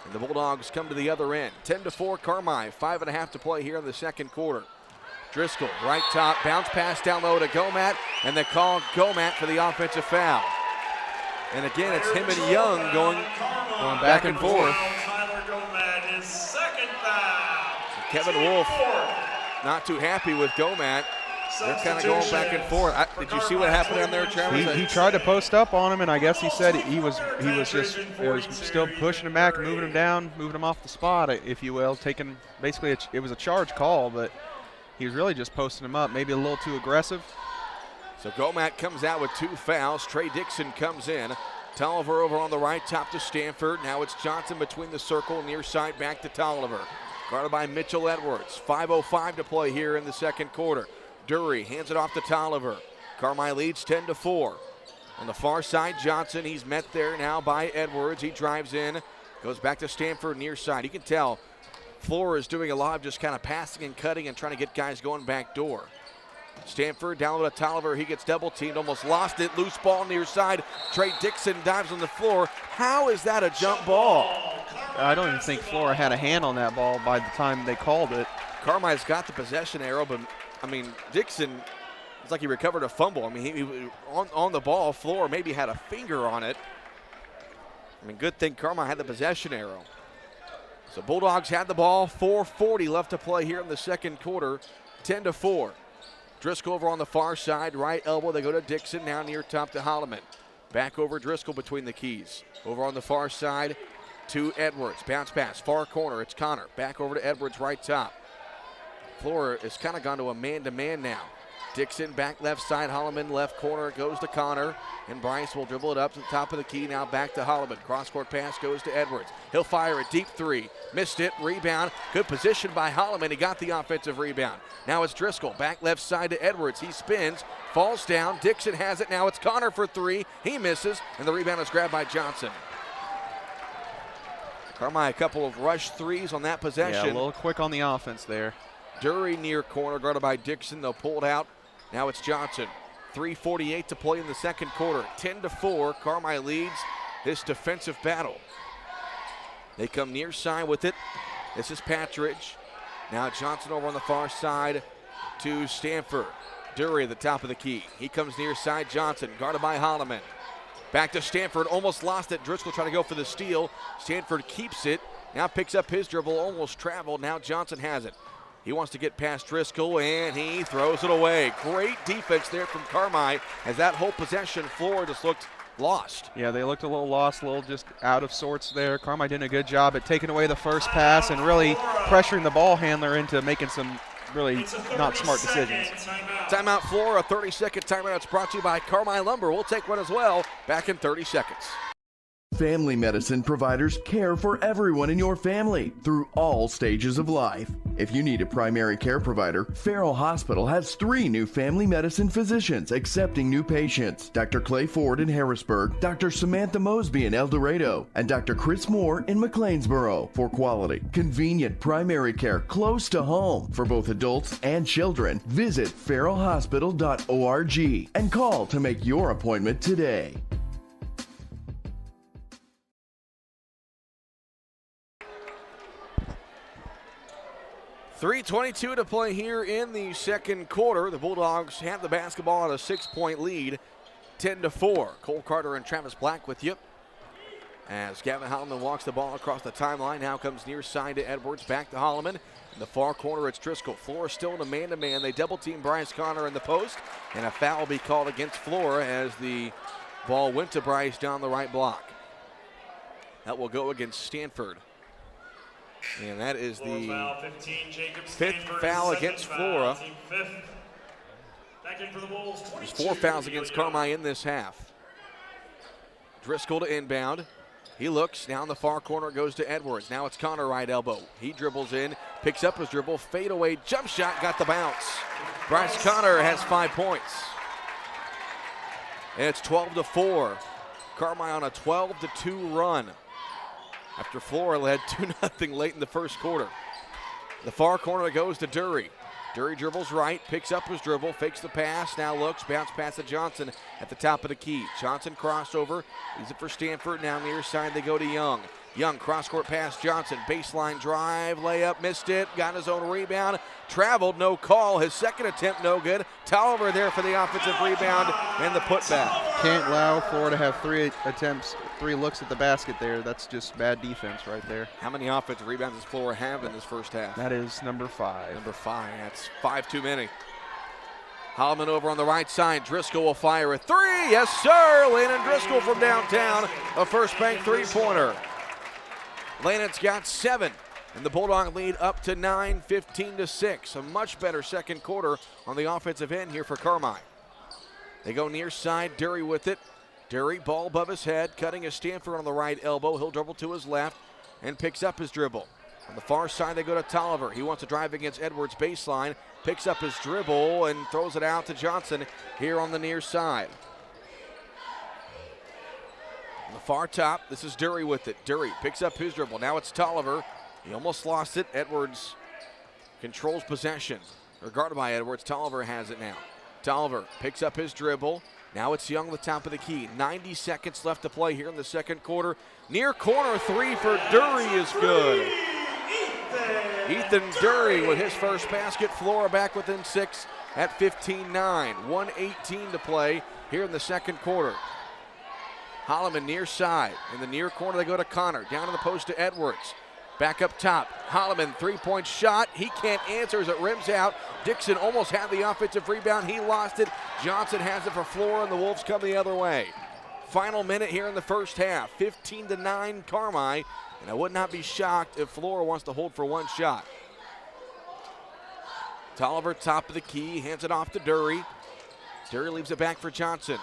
And the Bulldogs come to the other end. 10-4 Carmi, 5.5 to play here in the second quarter. Driscoll, right top, bounce pass down low to Gomat, and they call Gomat for the offensive foul. And again, it's him and Young going back and forth. Kevin Wolf not too happy with Gomat. They're kind of going back and forth. Did you see what happened down there, Travis? He tried to post up on him, and I guess he said he was still pushing him back, moving him down, moving him off the spot, if you will. Taking basically it was a charge call, but he was really just posting him up, maybe a little too aggressive. So Gomat comes out with 2 fouls. Trey Dixon comes in. Tolliver over on the right top to Stanford. Now it's Johnson between the circle, near side back to Tolliver. Guarded by Mitchell Edwards. 5:05 to play here in the second quarter. Dury hands it off to Tolliver. Carmi leads 10-4. On the far side, Johnson, he's met there now by Edwards. He drives in, goes back to Stanford near side. You can tell Flora is doing a lot of just kind of passing and cutting and trying to get guys going back door. Stanford down to Tolliver. He gets double teamed, almost lost it. Loose ball near side. Trey Dixon dives on the floor. How is that a jump ball? I don't even think Flora had a hand on that ball by the time they called it. Carmi's got the possession arrow, but I mean, Dixon It's like he recovered a fumble. I mean, he on the ball. Flora maybe had a finger on it. I mean, good thing Carmi had the possession arrow. So Bulldogs had the ball. 4:40 left to play here in the second quarter. 10-4. Driscoll over on the far side, right elbow. They go to Dixon, now near top to Holloman. Back over Driscoll between the keys. Over on the far side to Edwards. Bounce pass, far corner. It's Connor. Back over to Edwards, right top. Flora has kind of gone to a man-to-man now. Dixon back left side, Holloman left corner, goes to Connor, and Bryce will dribble it up to the top of the key, now back to Holloman. Cross-court pass goes to Edwards. He'll fire a deep three. Missed it, rebound. Good position by Holloman. He got the offensive rebound. Now it's Driscoll, back left side to Edwards. He spins, falls down. Dixon has it. Now it's Connor for three. He misses, and the rebound is grabbed by Johnson. Carmi a couple of rush threes on that possession. Yeah, a little quick on the offense there. Dury near corner, guarded by Dixon. They'll pull it out. Now it's Johnson. 3:48 to play in the second quarter. 10-4. Carmi leads this defensive battle. They come near side with it. This is Patridge. Now Johnson over on the far side to Stanford. Dury at the top of the key. He comes near side. Johnson guarded by Holloman. Back to Stanford. Almost lost it. Driscoll trying to go for the steal. Stanford keeps it. Now picks up his dribble. Almost traveled. Now Johnson has it. He wants to get past Driscoll, and he throws it away. Great defense there from Carmi as that whole possession Flora just looked lost. Yeah, they looked a little lost, a little just out of sorts there. Carmi did a good job at taking away the first pass and really pressuring the ball handler into making some really not smart decisions. Timeout Flora, a 30-second timeout. It's brought to you by Carmi Lumber. We'll take one as well. Back in 30 seconds. Family medicine providers care for everyone in your family through all stages of life. If you need a primary care provider, Farrell Hospital has 3 new family medicine physicians accepting new patients. Dr. Clay Ford in Harrisburg, Dr. Samantha Mosby in El Dorado, and Dr. Chris Moore in McLeansboro for quality, convenient primary care close to home for both adults and children. Visit farrellhospital.org and call to make your appointment today. 3:22 to play here in the second quarter. The Bulldogs have the basketball at a 6-point lead, 10-4. Cole Carter and Travis Black with you. As Gavin Holloman walks the ball across the timeline, now comes near side to Edwards, back to Holloman. In the far corner, it's Driscoll. Flora still in a man-to-man. They double-team Bryce Connor in the post, and a foul will be called against Flora as the ball went to Bryce down the right block. That will go against Stanford. And that is the foul, 15, fifth foul against Flora. Back in for the Bulls, There's 4 fouls against Carmi in this half. Driscoll to inbound. He looks, now in the far corner, goes to Edwards. Now it's Connor right elbow. He dribbles in, picks up his dribble, fade away, jump shot, got the bounce. Bryce Connor has 5 points. And it's 12-4. Carmi on a 12-2 run after Flora led 2-0 late in the first quarter. The far corner goes to Dury. Dury dribbles right, picks up his dribble, fakes the pass, now looks, bounce pass to Johnson at the top of the key. Johnson crossover, leaves it for Stanford, now near side they go to Young. Young cross-court pass, Johnson, baseline drive, layup, missed it, got his own rebound, traveled, no call, his second attempt no good. Tolliver there for the offensive rebound and the putback. Can't allow Flora to have 3 attempts, 3 looks at the basket there. That's just bad defense right there. How many offensive rebounds does Flora have in this first half? That is number 5. Number 5, that's 5 too many. Holloman over on the right side. Driscoll will fire a 3. Yes, sir. Landon Driscoll from downtown. A first bank 3-pointer. Landon's got 7. And the Bulldog lead up to 9, 15-6. A much better second quarter on the offensive end here for Carmi. They go near side. Dury with it. Dury, ball above his head, cutting his Stanford on the right elbow. He'll dribble to his left and picks up his dribble. On the far side, they go to Tolliver. He wants to drive against Edwards' baseline, picks up his dribble and throws it out to Johnson here on the near side. On the far top, this is Dury with it. Dury picks up his dribble. Now it's Tolliver. He almost lost it. Edwards controls possession. Guarded by Edwards. Tolliver has it now. Tolliver picks up his dribble. Now it's Young, the top of the key. 90 seconds left to play here in the second quarter. Near corner 3 for Dury is good. Ethan Dury with his first basket. Flora back within 6 at 15-9. 1:18 to play here in the second quarter. Holloman near side. In the near corner, they go to Connor. Down to the post to Edwards. Back up top. Holloman, three-point shot. He can't answer as it rims out. Dixon almost had the offensive rebound. He lost it. Johnson has it for Flora, and the Wolves come the other way. Final minute here in the first half. 15-9 Carmi. And I would not be shocked if Flora wants to hold for one shot. Tolliver, top of the key, hands it off to Dury. Dury leaves it back for Johnson.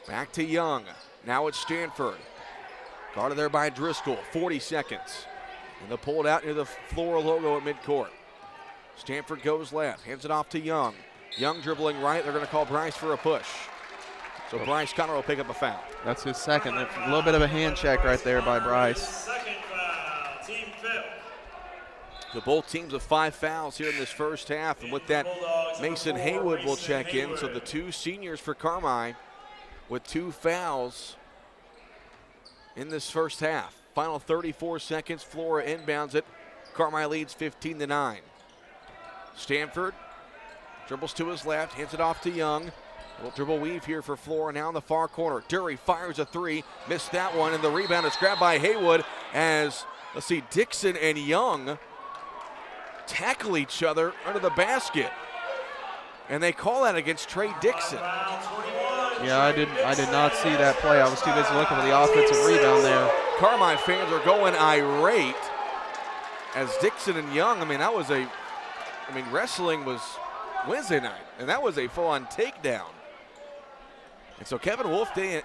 Back to Young. Now it's Stanford. Guarded there by Driscoll. 40 seconds. And they'll pull it out near the Flora logo at midcourt. Stanford goes left, hands it off to Young. Young dribbling right. They're going to call Bryce for a push. So Bryce Connor will pick up a foul. That's his second. A little bit of a hand check right there by Bryce. Second foul, team fifth. So both teams with 5 fouls here in this first half. And with that, Mason Haywood will check in. So the two seniors for Carmi with 2 fouls in this first half. Final 34 seconds. Flora inbounds it. Carmi leads 15-9. Stanford dribbles to his left, hands it off to Young. A little dribble weave here for Flora now in the far corner. Dury fires a 3, missed that one, and the rebound is grabbed by Haywood as, let's see, Dixon and Young tackle each other under the basket. And they call that against Trey Dixon. Yeah, I did not see that play. I was too busy looking for the offensive rebound there. Carmi fans are going irate as Dixon and Young, wrestling was Wednesday night, and that was a full-on takedown. And so Kevin Wolf did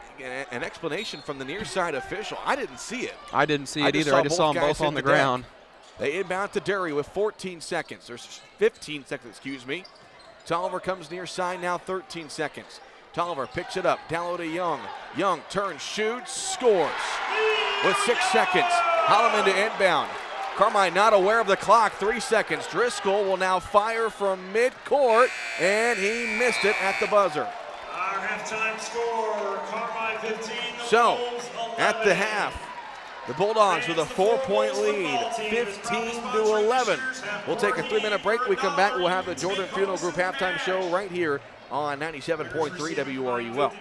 an explanation from the near side official. I didn't see it. I didn't see it either. I just saw them both on the ground. They inbound to Dury with 14 seconds. There's 15 seconds, excuse me. Tolliver comes near side now, 13 seconds. Tolliver picks it up, down low to Young. Young turns, shoots, scores. With 6 seconds, Holloman to inbound. Carmi not aware of the clock, 3 seconds. Driscoll will now fire from midcourt, and he missed it at the buzzer. Our halftime score, Carmi 15, So, Wolves 11. at the half, the Bulldogs with a 4-point lead, 15-11. We'll take a 3-minute break. We come back, we'll have the Jordan Funeral Group halftime show right here on 97.3 WRUL.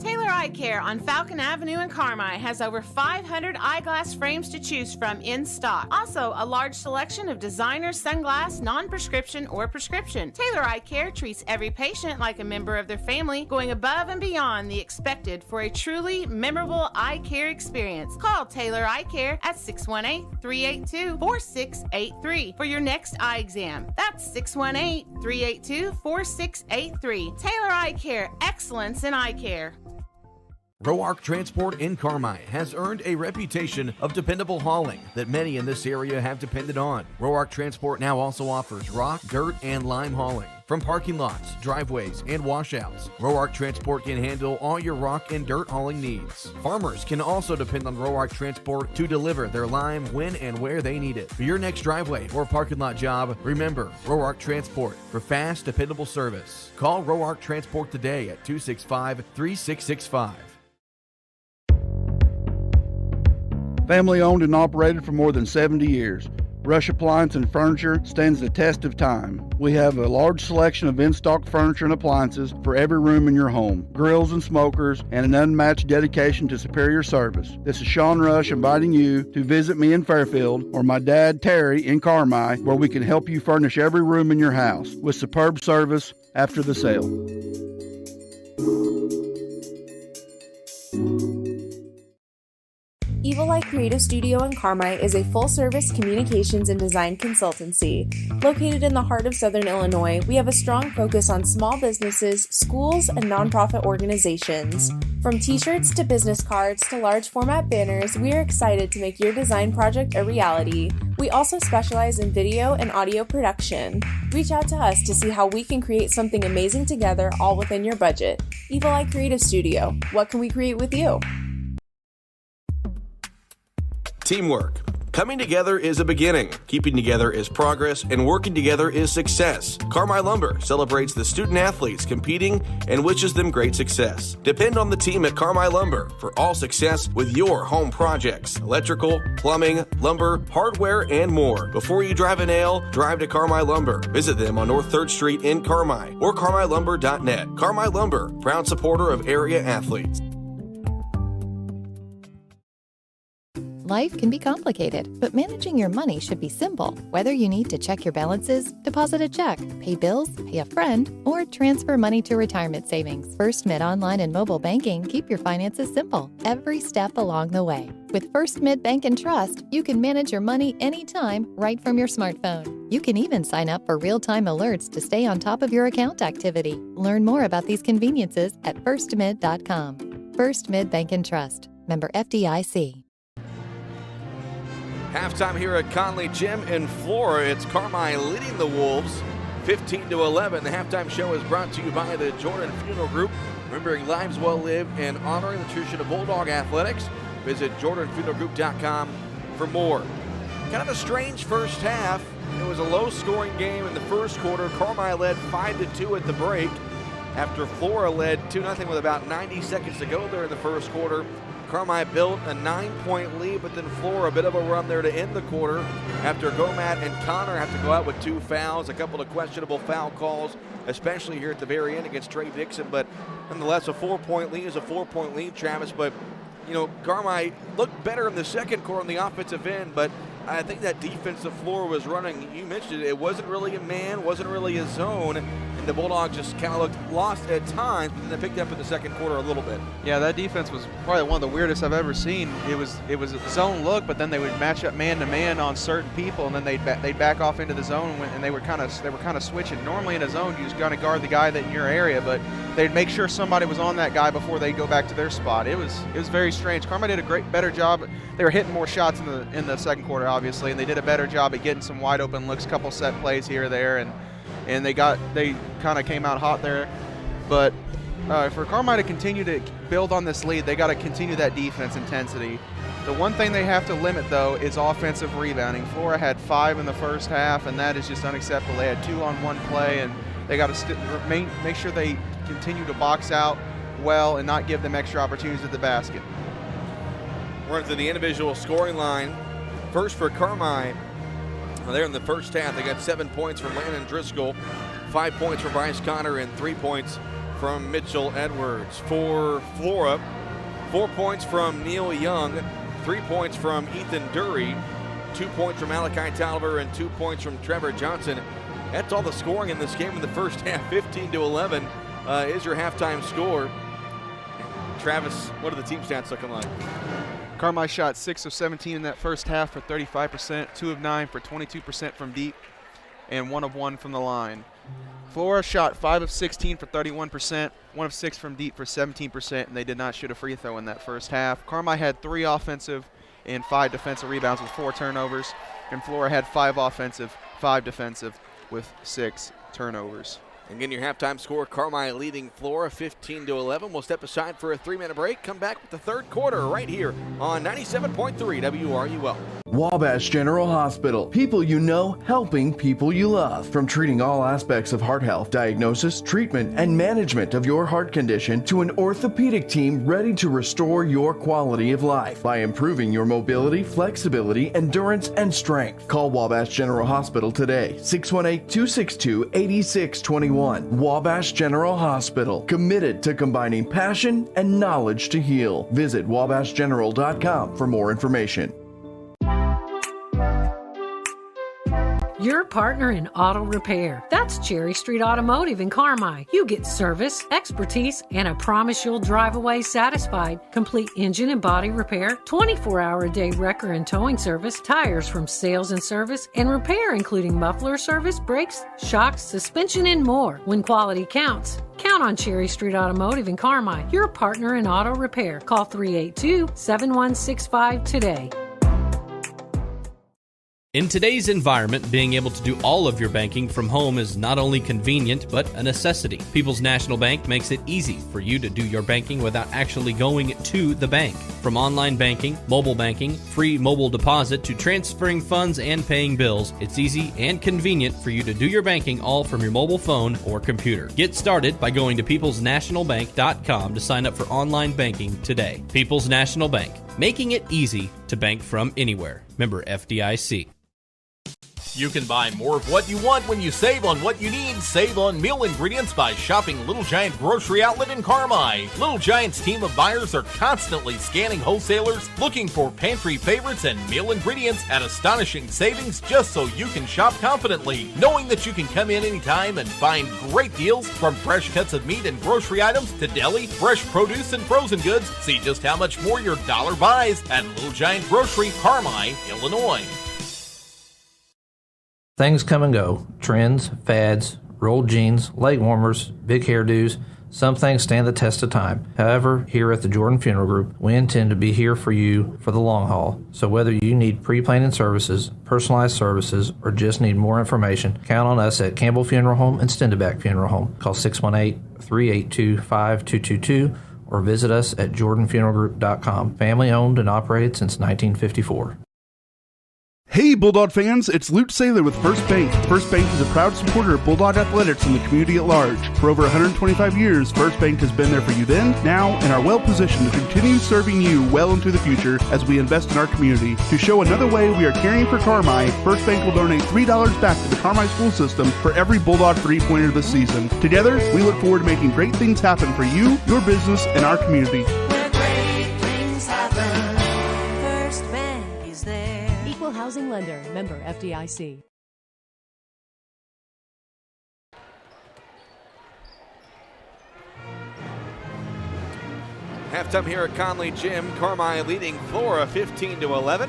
Taylor Eye Care on Falcon Avenue in Carmi has over 500 eyeglass frames to choose from in stock. Also, a large selection of designer sunglass, non-prescription or prescription. Taylor Eye Care treats every patient like a member of their family, going above and beyond the expected for a truly memorable eye care experience. Call Taylor Eye Care at 618-382-4683 for your next eye exam. That's 618-382-4683. Taylor Eye Care, excellence in eye care. Roark Transport in Carmi has earned a reputation of dependable hauling that many in this area have depended on. Roark Transport now also offers rock, dirt, and lime hauling. From parking lots, driveways, and washouts, Roark Transport can handle all your rock and dirt hauling needs. Farmers can also depend on Roark Transport to deliver their lime when and where they need it. For your next driveway or parking lot job, remember Roark Transport for fast, dependable service. Call Roark Transport today at 265-3665. Family owned and operated for more than 70 years. Rush Appliance and Furniture stands the test of time. We have a large selection of in-stock furniture and appliances for every room in your home, grills and smokers, and an unmatched dedication to superior service. This is Sean Rush inviting you to visit me in Fairfield or my dad Terry in Carmi, where we can help you furnish every room in your house with superb service after the sale. Evil Eye Creative Studio in Carmi is a full-service communications and design consultancy. Located in the heart of Southern Illinois, we have a strong focus on small businesses, schools, and nonprofit organizations. From t-shirts to business cards to large format banners, we are excited to make your design project a reality. We also specialize in video and audio production. Reach out to us to see how we can create something amazing together, all within your budget. Evil Eye Creative Studio. What can we create with you? Teamwork, Coming together is a beginning, keeping together is progress, and working together is success. Carmi Lumber celebrates the student athletes competing and wishes them great success. Depend on the team at Carmi Lumber for all success with your home projects, electrical, plumbing, lumber, hardware, and more. Before you drive a nail, drive to Carmi Lumber. Visit them on North 3rd Street in Carmi or carmilumber.net. Carmi Lumber, proud supporter of area athletes. Life can be complicated, but managing your money should be simple. Whether you need to check your balances, deposit a check, pay bills, pay a friend, or transfer money to retirement savings, First Mid Online and Mobile Banking keep your finances simple every step along the way. With First Mid Bank and Trust, you can manage your money anytime right from your smartphone. You can even sign up for real-time alerts to stay on top of your account activity. Learn more about these conveniences at firstmid.com. First Mid Bank and Trust. Member FDIC. Halftime here at Conley Gym in Flora. It's Carmi leading the Wolves 15-11. The halftime show is brought to you by the Jordan Funeral Group, remembering lives well lived and honoring the tradition of Bulldog athletics. Visit jordanfuneralgroup.com for more. Kind of a strange first half. It was a low-scoring game in the first quarter. Carmi led 5-2 at the break after Flora led 2-0 with about 90 seconds to go there in the first quarter. Carmi built a 9-point lead, but then Flora a bit of a run there to end the quarter after Gomat and Connor have to go out with 2 fouls, a couple of questionable foul calls, especially here at the very end against Trey Dixon. But nonetheless, a 4-point lead is a 4-point lead, Travis. But, you know, Carmi looked better in the second quarter on the offensive end, but I think that defense that Flora was running, you mentioned it wasn't really a man, wasn't really a zone, and the Bulldogs just kind of looked lost at times, but then they picked up in the second quarter a little bit. Yeah, that defense was probably one of the weirdest I've ever seen. It was a zone look, but then they would match up man to man on certain people, and then they'd back off into the zone, and they were kind of switching. Normally in a zone, you just got to guard the guy that in your area, but they'd make sure somebody was on that guy before they go back to their spot. It was very strange. Carmi did a better job. They were hitting more shots in the second quarter, obviously, and they did a better job at getting some wide open looks, couple set plays here or there, and they kind of came out hot there. But for Carmi to continue to build on this lead, they got to continue that defense intensity. The one thing they have to limit, though, is offensive rebounding. Flora had 5 in the first half, and that is just unacceptable. They had 2-on-1 play, and they got to make sure they continue to box out well and not give them extra opportunities at the basket. We're into the individual scoring line. First for Carmi, there in the first half, they got 7 points from Landon Driscoll, 5 points from Bryce Connor, and 3 points from Mitchell Edwards. For Flora, 4 points from Neil Young, 3 points from Ethan Dury, 2 points from Malachi Tolliver, and 2 points from Trevor Johnson. That's all the scoring in this game in the first half. 15-11 is your halftime score. Travis, what are the team stats looking like? Carmi shot 6 of 17 in that first half for 35%, 2 of 9 for 22% from deep, and 1 of 1 from the line. Flora shot 5 of 16 for 31%, 1 of 6 from deep for 17%, and they did not shoot a free throw in that first half. Carmi had 3 offensive and 5 defensive rebounds with 4 turnovers, and Flora had 5 offensive, 5 defensive with 6 turnovers. Again, your halftime score, Carmi leading Flora 15-11. We'll step aside for a 3-minute break. Come back with the third quarter right here on 97.3 WRUL. Wabash General Hospital. People you know, helping people you love. From treating all aspects of heart health, diagnosis, treatment, and management of your heart condition to an orthopedic team ready to restore your quality of life by improving your mobility, flexibility, endurance, and strength. Call Wabash General Hospital today, 618-262-8621. Wabash General Hospital, committed to combining passion and knowledge to heal. Visit wabashgeneral.com for more information. Your partner in auto repair. That's Cherry Street Automotive in Carmi. You get service, expertise, and a promise you'll drive away satisfied. Complete engine and body repair, 24-hour-a-day wrecker and towing service, tires from sales and service, and repair including muffler service, brakes, shocks, suspension, and more. When quality counts, count on Cherry Street Automotive in Carmi. Your partner in auto repair. Call 382-7165 today. In today's environment, being able to do all of your banking from home is not only convenient, but a necessity. People's National Bank makes it easy for you to do your banking without actually going to the bank. From online banking, mobile banking, free mobile deposit, to transferring funds and paying bills, it's easy and convenient for you to do your banking all from your mobile phone or computer. Get started by going to peoplesnationalbank.com to sign up for online banking today. People's National Bank, making it easy to bank from anywhere. Member FDIC. You can buy more of what you want when you save on what you need. Save on meal ingredients by shopping Little Giant Grocery Outlet in Carmi. Little Giant's team of buyers are constantly scanning wholesalers, looking for pantry favorites and meal ingredients at astonishing savings just so you can shop confidently, knowing that you can come in anytime and find great deals from fresh cuts of meat and grocery items to deli, fresh produce, and frozen goods. See just how much more your dollar buys at Little Giant Grocery, Carmi, Illinois. Things come and go. Trends, fads, rolled jeans, leg warmers, big hairdos. Some things stand the test of time. However, here at the Jordan Funeral Group, we intend to be here for you for the long haul. So whether you need pre-planning services, personalized services, or just need more information, count on us at Campbell Funeral Home and Stendeback Funeral Home. Call 618-382-5222 or visit us at jordanfuneralgroup.com. Family owned and operated since 1954. Hey Bulldog fans, it's Luke Saylor with First Bank. First Bank is a proud supporter of Bulldog athletics and the community at large. For over 125 years, First Bank has been there for you then, now, and are well positioned to continue serving you well into the future as we invest in our community. To show another way we are caring for Carmi, First Bank will donate $3 back to the Carmi school system for every Bulldog three-pointer this season. Together, we look forward to making great things happen for you, your business, and our community. Where great things happen, First Bank is there. Equal housing lender, member FDIC. Halftime here at Conley Gym. Carmi leading Flora 15-11.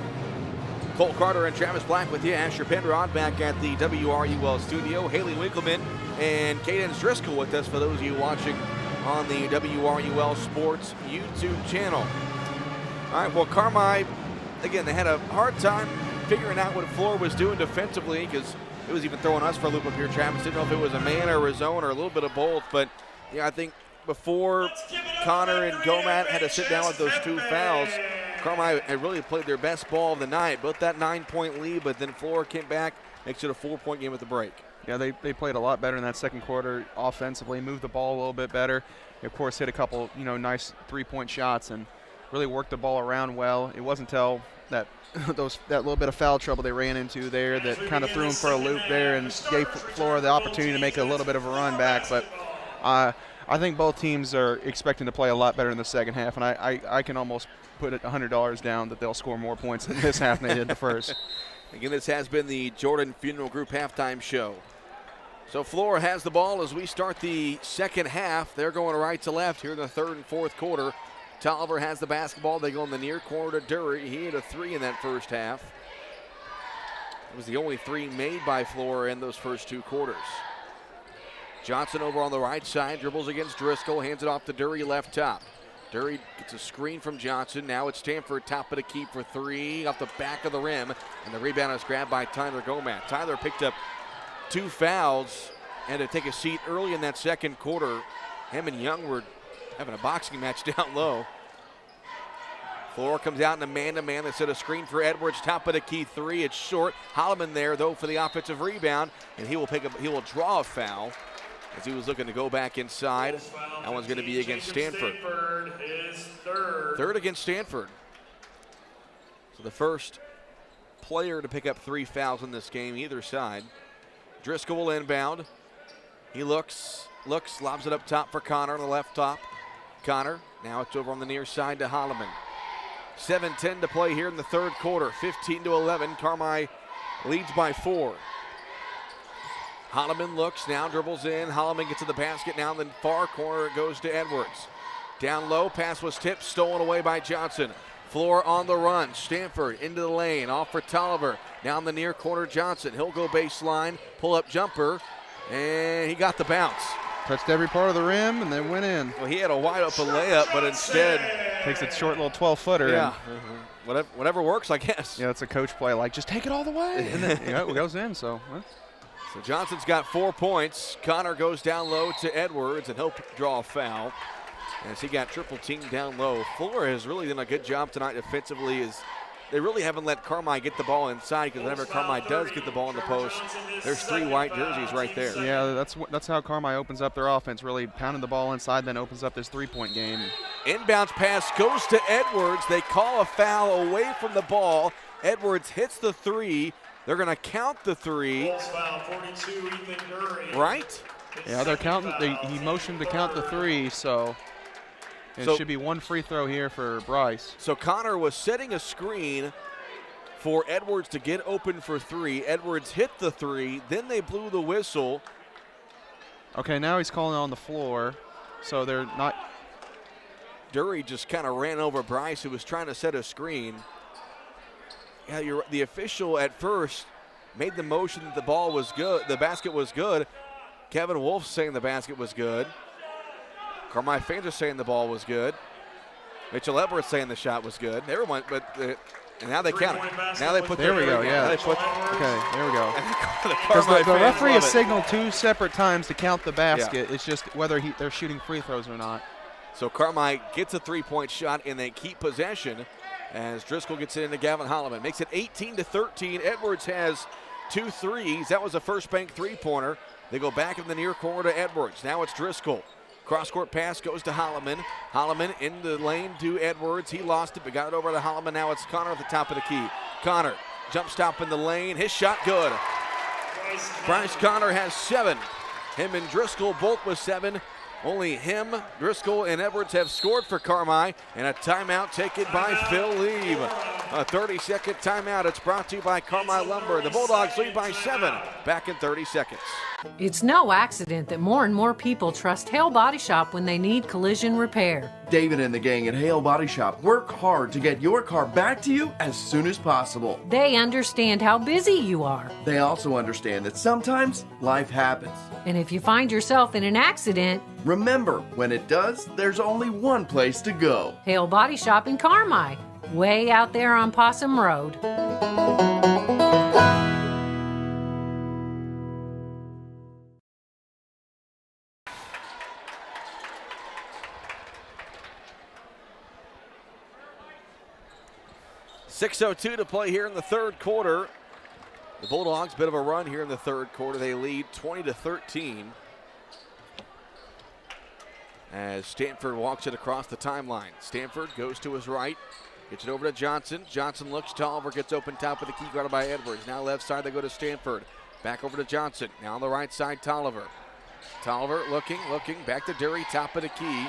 Cole Carter and Travis Black with you. Asher Penrod back at the WRUL studio. Haley Winkleman and Cadence Driscoll with us for those of you watching on the WRUL Sports YouTube channel. All right, well, Carmi, again, they had a hard time figuring out what Flora was doing defensively because it was even throwing us for a loop up here, Travis. Didn't know if it was a man or a zone or a little bit of both. But, yeah, I think before Connor and Gomat had to sit down with those two fouls, Carmi had really played their best ball of the night. Built that 9-point lead, but then Flora came back, makes it a 4-point game at the break. Yeah, they played a lot better in that second quarter offensively, moved the ball a little bit better. Of course, hit a couple, nice three-point shots and really worked the ball around well. It wasn't until that little bit of foul trouble they ran into there that kind of threw them for a loop there and gave Flora the opportunity to make a little bit of a run back. But I think both teams are expecting to play a lot better in the second half, and I can almost put it $100 down that they'll score more points in this half than they did the first. Again, this has been the Jordan Funeral Group halftime show. So Flora has the ball as we start the second half. They're going right to left here in the third and fourth quarter. Tolliver has the basketball. They go in the near corner to Dury. He hit a three in that first half. It was the only three made by Flora in those first two quarters. Johnson over on the right side, dribbles against Driscoll, hands it off to Dury left top. Dury gets a screen from Johnson. Now it's Stanford, top of the key for three, off the back of the rim, and the rebound is grabbed by Tyler Gomat. Tyler picked up 2 fouls and to take a seat early in that second quarter. Him and Young were having a boxing match down low. Flora comes out in a man-to-man. They set a screen for Edwards, top of the key three. It's short. Holloman there, though, for the offensive rebound, and he will draw a foul as he was looking to go back inside. That one's going to be against Stanford. Third against Stanford. So the first player to pick up 3 fouls in this game, either side. Driscoll will inbound. He looks, lobs it up top for Connor on the left top. Connor, now it's over on the near side to Holloman. 7:10 to play here in the third quarter. 15-11. Carmi leads by 4. Holloman looks, now dribbles in. Holloman gets to the basket now in the far corner. It goes to Edwards. Down low, pass was tipped, stolen away by Johnson. Flora on the run. Stanford into the lane, off for Tolliver. Now in the near corner, Johnson. He'll go baseline, pull-up jumper, and he got the bounce. Touched every part of the rim and then went in. Well, he had a wide open layup, but instead Takes a short little 12-footer. Yeah, whatever works, I guess. Yeah, it's a coach play, like, just take it all the way. And then it goes in, so. So Johnson's got 4 points. Connor goes down low to Edwards, and he'll draw a foul as he got triple teamed down low. Flora has really done a good job tonight defensively. They really haven't let Carmi get the ball inside, because whenever Carmi does get the ball in the post, there's 3 white jerseys right there. Yeah, that's how Carmi opens up their offense, really pounding the ball inside, then opens up this 3-point game. Inbounds pass goes to Edwards. They call a foul away from the ball. Edwards hits the 3. They're going to count the 3. Right? Yeah, they're counting. He motioned to count the 3, so it should be 1 free throw here for Bryce. So Connor was setting a screen for Edwards to get open for 3. Edwards hit the 3. Then they blew the whistle. Okay, now he's calling on the floor, so they're not. Dury just kind of ran over Bryce, who was trying to set a screen. Yeah, the official at first made the motion that the ball was good, the basket was good. Kevin Wolf saying the basket was good. Carmi fans are saying the ball was good. Mitchell Edwards saying the shot was good. Everyone, and now they count it. Now they put there we go. Yeah. Okay, there we go. Because the referee has signaled 2 separate times to count the basket. Yeah. It's just whether they're shooting free throws or not. So Carmi gets a 3-point shot, and they keep possession as Driscoll gets it into Gavin Holloman. Makes it 18-13. Edwards has 2 threes. That was a first bank 3-pointer. They go back in the near corner to Edwards. Now it's Driscoll. Cross-court pass goes to Holloman. Holloman in the lane to Edwards. He lost it, but got it over to Holloman. Now it's Connor at the top of the key. Connor, jump stop in the lane. His shot good. Bryce Connor has 7. Him and Driscoll both with 7. Only him, Driscoll, and Edwards have scored for Carmi, and a timeout taken by Phil Lieb. A 30-second timeout. It's brought to you by Carmi Lumber. The Bulldogs lead by 7. Back in 30 seconds. It's no accident that more and more people trust Hale Body Shop when they need collision repair. David and the gang at Hale Body Shop work hard to get your car back to you as soon as possible. They understand how busy you are. They also understand that sometimes life happens. And if you find yourself in an accident, remember, when it does, there's only one place to go. Hale Body Shop in Carmi, way out there on Possum Road. .6:02 to play here in the third quarter. The Bulldogs, bit of a run here in the third quarter. They lead 20-13 as Stanford walks it across the timeline. Stanford goes to his right, gets it over to Johnson. Johnson looks to Oliver, gets open top of the key, guarded by Edwards. Now left side, they go to Stanford. Back over to Johnson. Now on the right side, Tolliver. Tolliver looking, back to Dury, top of the key.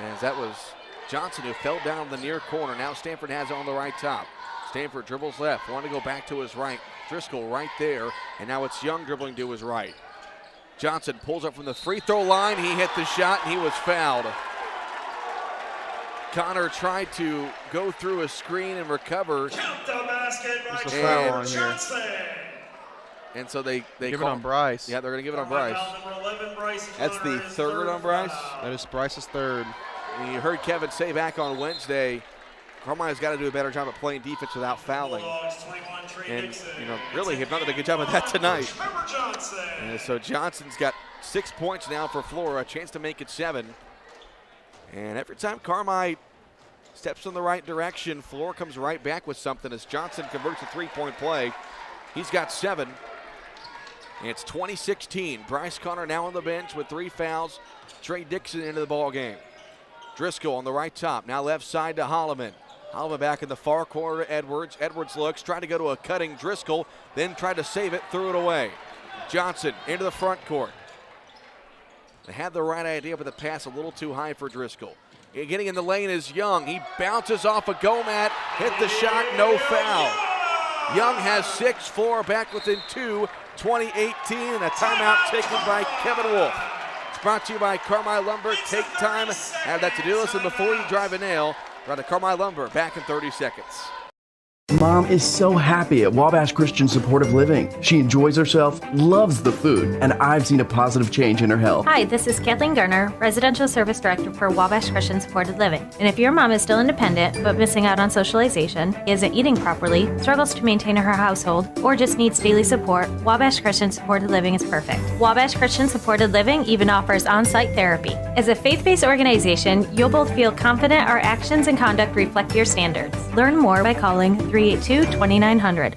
As that was Johnson who fell down in the near corner. Now Stanford has it on the right top. Stanford dribbles left, want to go back to his right. Driscoll right there, and now it's Young dribbling to his right. Johnson pulls up from the free throw line. He hit the shot, and he was fouled. Connor tried to go through a screen and recover. Count the basket by foul on here. And so they give it on Bryce. Yeah, they're going to give it on Bryce. That's the third on Bryce. That is Bryce's third. And you heard Kevin say back on Wednesday, Carmine's got to do a better job of playing defense without fouling. And, really have not done a good job of that tonight. And so Johnson's got 6 points now for Flora, a chance to make it 7. And every time Carmi steps in the right direction, Flora comes right back with something as Johnson converts a 3-point play. He's got 7. And it's 20-16. Bryce Connor now on the bench with 3 fouls. Trey Dixon into the ball game. Driscoll on the right top. Now left side to Holloman. Holloman back in the far corner to Edwards. Edwards looks, trying to go to a cutting Driscoll, then tried to save it, threw it away. Johnson into the front court. They had the right idea, but the pass a little too high for Driscoll. Getting in the lane is Young. He bounces off a go mat, hit the shot, no foul. Young has 6, Flora back within 2, 2018, and a timeout taken by Kevin Wolf. It's brought to you by Carmi Lumber. Take time, add that to-do list, and before you drive a nail, run to Carmi Lumber, back in 30 seconds. Mom is so happy at Wabash Christian Supportive Living. She enjoys herself, loves the food, and I've seen a positive change in her health. Hi, this is Kathleen Garner, Residential Service Director for Wabash Christian Supported Living. And if your mom is still independent but missing out on socialization, isn't eating properly, struggles to maintain her household, or just needs daily support, Wabash Christian Supported Living is perfect. Wabash Christian Supported Living even offers on-site therapy. As a faith-based organization, you'll both feel confident our actions and conduct reflect your standards. Learn more by calling 382-2900.